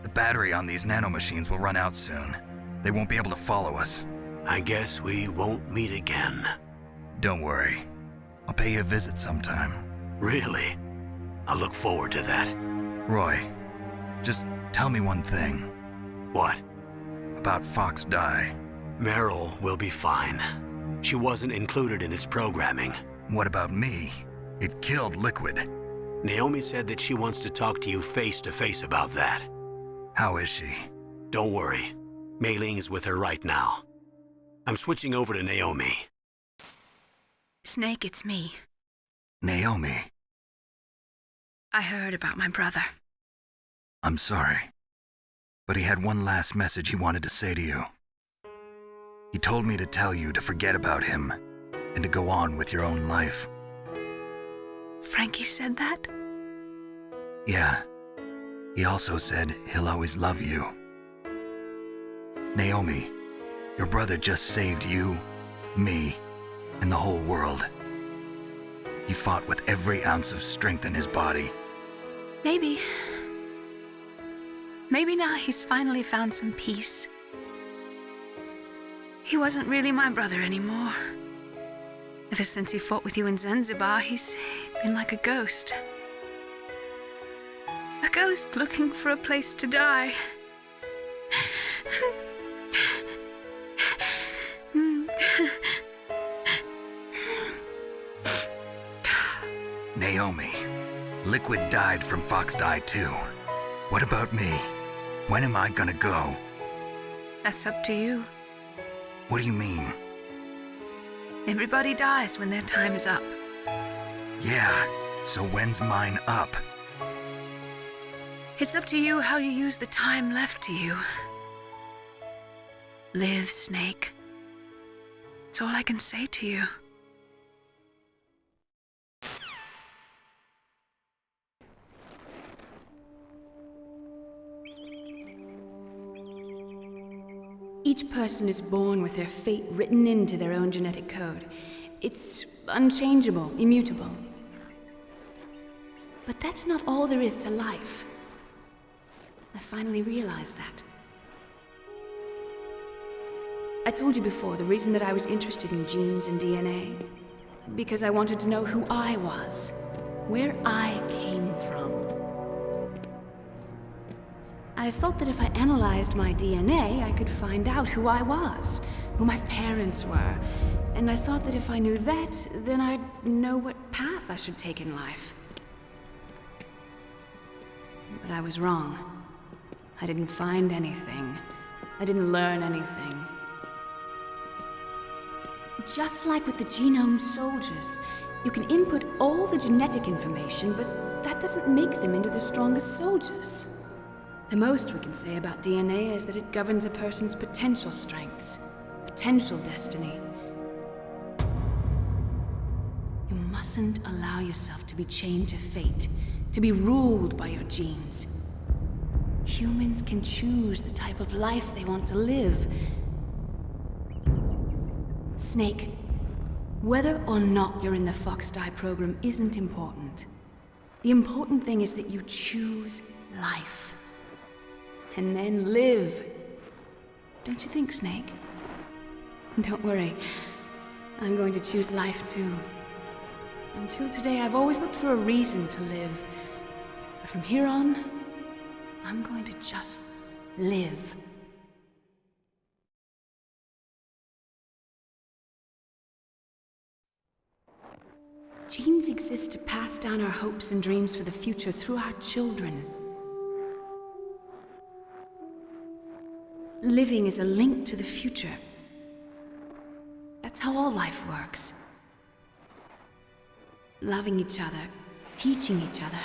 The battery on these nanomachines will run out soon. They won't be able to follow us. I guess we won't meet again. Don't worry. I'll pay you a visit sometime. Really? I look forward to that. Roy, just tell me one thing. What? About Fox Die. Meryl will be fine. She wasn't included in its programming. What about me? It killed Liquid. Naomi said that she wants to talk to you face to face about that. How is she? Don't worry. Mei Ling is with her right now. I'm switching over to Naomi. Snake, it's me. Naomi. I heard about my brother. I'm sorry. But he had one last message he wanted to say to you. He told me to tell you to forget about him and to go on with your own life. Frankie said that? Yeah. He also said he'll always love you. Naomi, your brother just saved you, me, and the whole world. He fought with every ounce of strength in his body. Maybe. Maybe now he's finally found some peace. He wasn't really my brother anymore. Ever since he fought with you in Zanzibar, he's been like a ghost. A ghost looking for a place to die. Naomi, Liquid died from Fox Die too. What about me? When am I gonna go? That's up to you. What do you mean? Everybody dies when their time is up. Yeah, so when's mine up? It's up to you how you use the time left to you. Live, Snake. That's all I can say to you. Each person is born with their fate written into their own genetic code. It's unchangeable, immutable. But that's not all there is to life. I finally realized that. I told you before the reason that I was interested in genes and DNA. Because I wanted to know who I was, where I came from. I thought that if I analyzed my DNA, I could find out who I was, who my parents were. And I thought that if I knew that, then I'd know what path I should take in life. But I was wrong. I didn't find anything. I didn't learn anything. Just like with the genome soldiers, you can input all the genetic information, but that doesn't make them into the strongest soldiers. The most we can say about DNA is that it governs a person's potential strengths, potential destiny. You mustn't allow yourself to be chained to fate, to be ruled by your genes. Humans can choose the type of life they want to live. Snake, whether or not you're in the Fox Die program isn't important. The important thing is that you choose life. And then live. Don't you think, Snake? Don't worry. I'm going to choose life too. Until today, I've always looked for a reason to live. But from here on, I'm going to just live. Genes exist to pass down our hopes and dreams for the future through our children. Living is a link to the future. That's how all life works. Loving each other, teaching each other.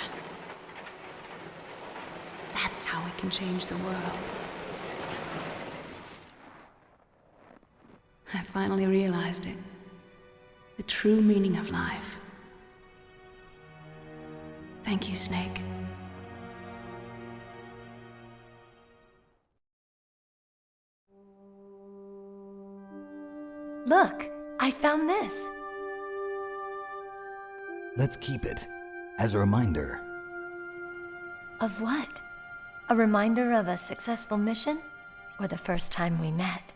That's how we can change the world. I finally realized it. The true meaning of life. Thank you, Snake. Look, I found this. Let's keep it as a reminder. Of what? A reminder of a successful mission? Or the first time we met?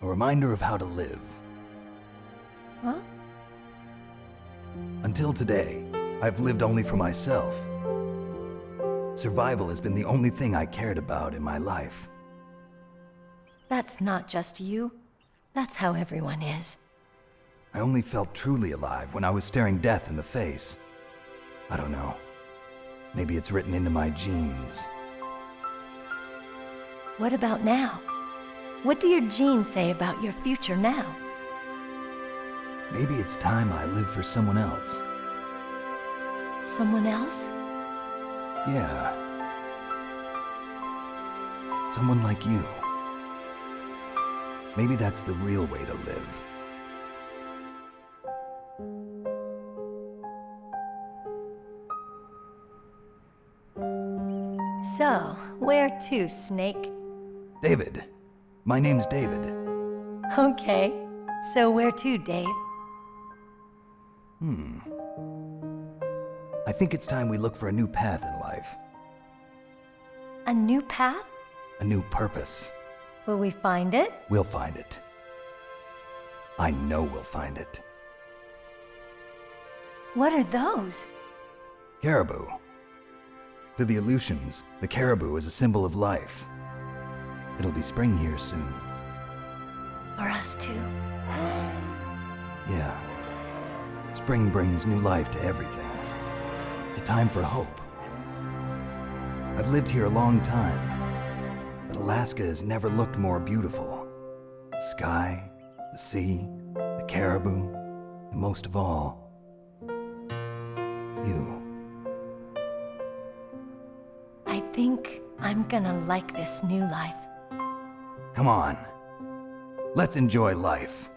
A reminder of how to live. Huh? Until today, I've lived only for myself. Survival has been the only thing I cared about in my life. That's not just you. That's how everyone is. I only felt truly alive when I was staring death in the face. I don't know. Maybe it's written into my genes. What about now? What do your genes say about your future now? Maybe it's time I live for someone else. Someone else? Yeah. Someone like you. Maybe that's the real way to live. So, where to, Snake? David. My name's David. Okay. So where to, Dave? I think it's time we look for a new path in life. A new path? A new purpose. Will we find it? We'll find it. I know we'll find it. What are those? Caribou. To the Aleutians, the caribou is a symbol of life. It'll be spring here soon. For us too. Yeah. Spring brings new life to everything. It's a time for hope. I've lived here a long time, but Alaska has never looked more beautiful. The sky, the sea, the caribou, and most of all, you. I think I'm gonna like this new life. Come on. Let's enjoy life.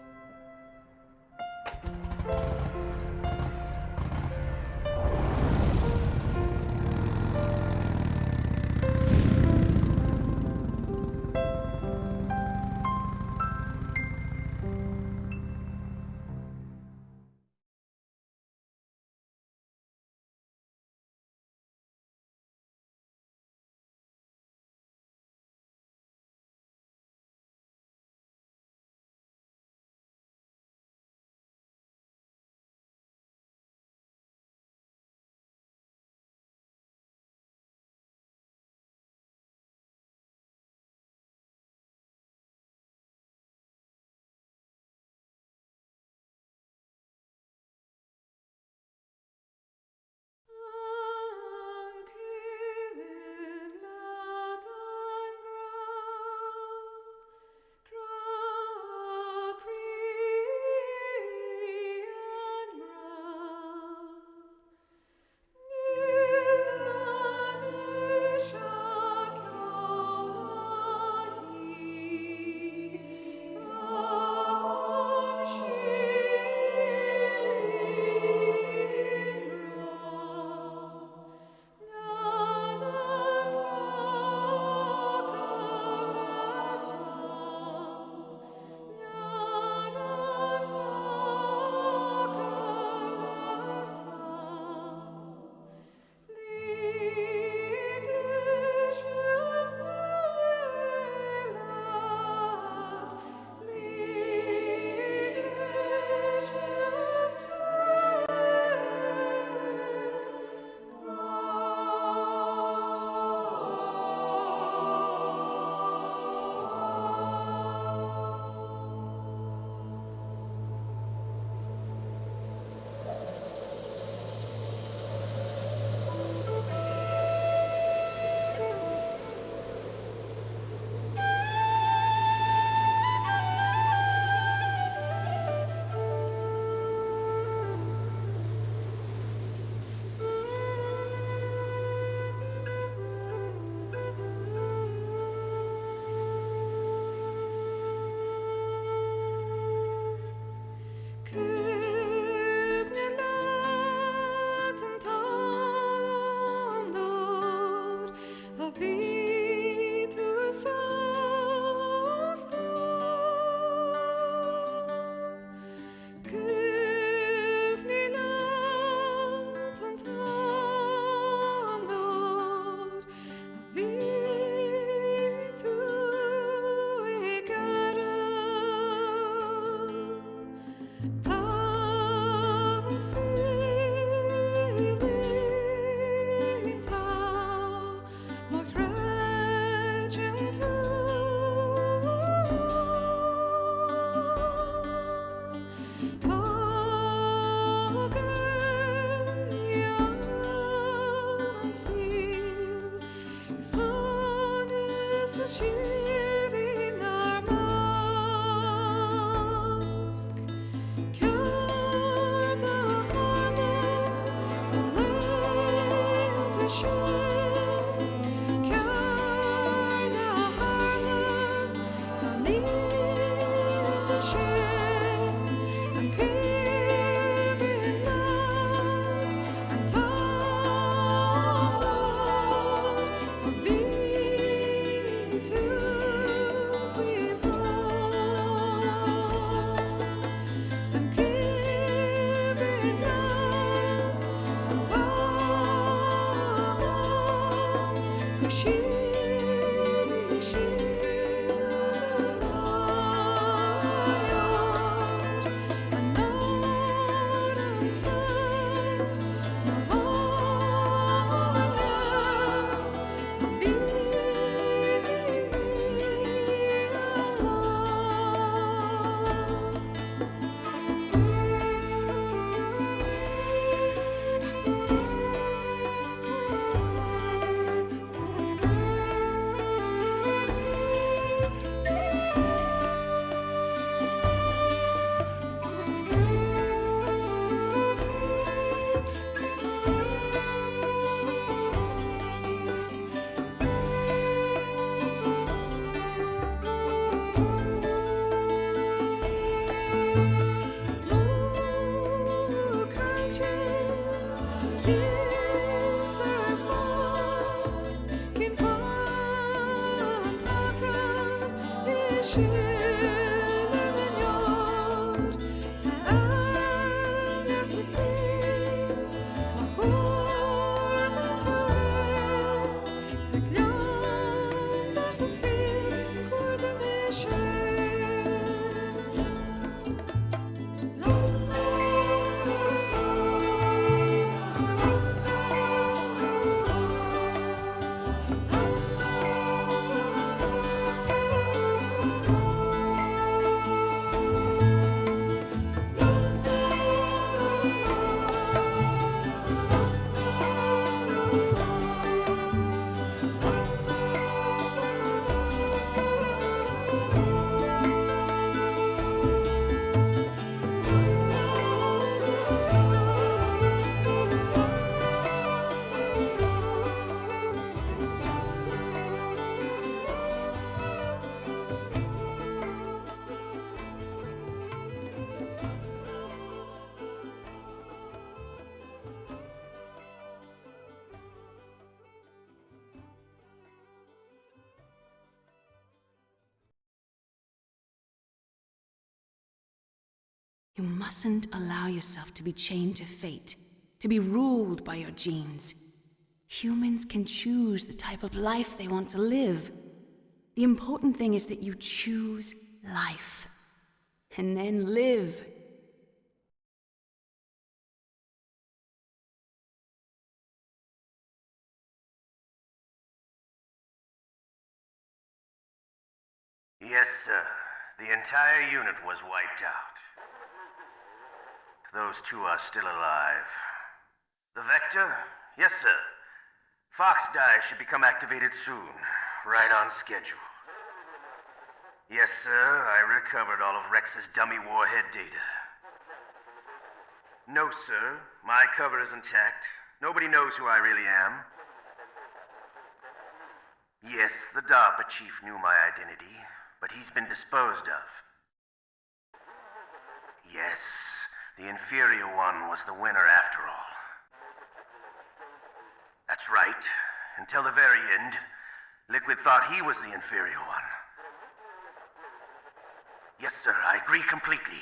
You mustn't allow yourself to be chained to fate, to be ruled by your genes. Humans can choose the type of life they want to live. The important thing is that you choose life, and then live. Yes, sir. The entire unit was wiped out. Those two are still alive. The Vector? Yes, sir. Fox Die should become activated soon. Right on schedule. Yes, sir. I recovered all of Rex's dummy warhead data. No, sir. My cover is intact. Nobody knows who I really am. Yes, the DARPA chief knew my identity, but he's been disposed of. Yes, the inferior one was the winner after all. That's right. Until the very end, Liquid thought he was the inferior one. Yes, sir, I agree completely.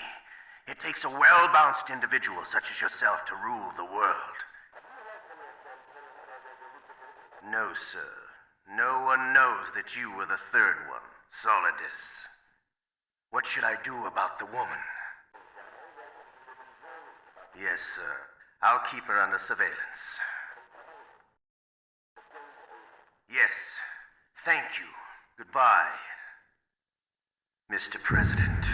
It takes a well-balanced individual such as yourself to rule the world. No, sir. No one knows that you were the third one, Solidus. What should I do about the woman? Yes, sir. I'll keep her under surveillance. Yes. Thank you. Goodbye, Mr. President.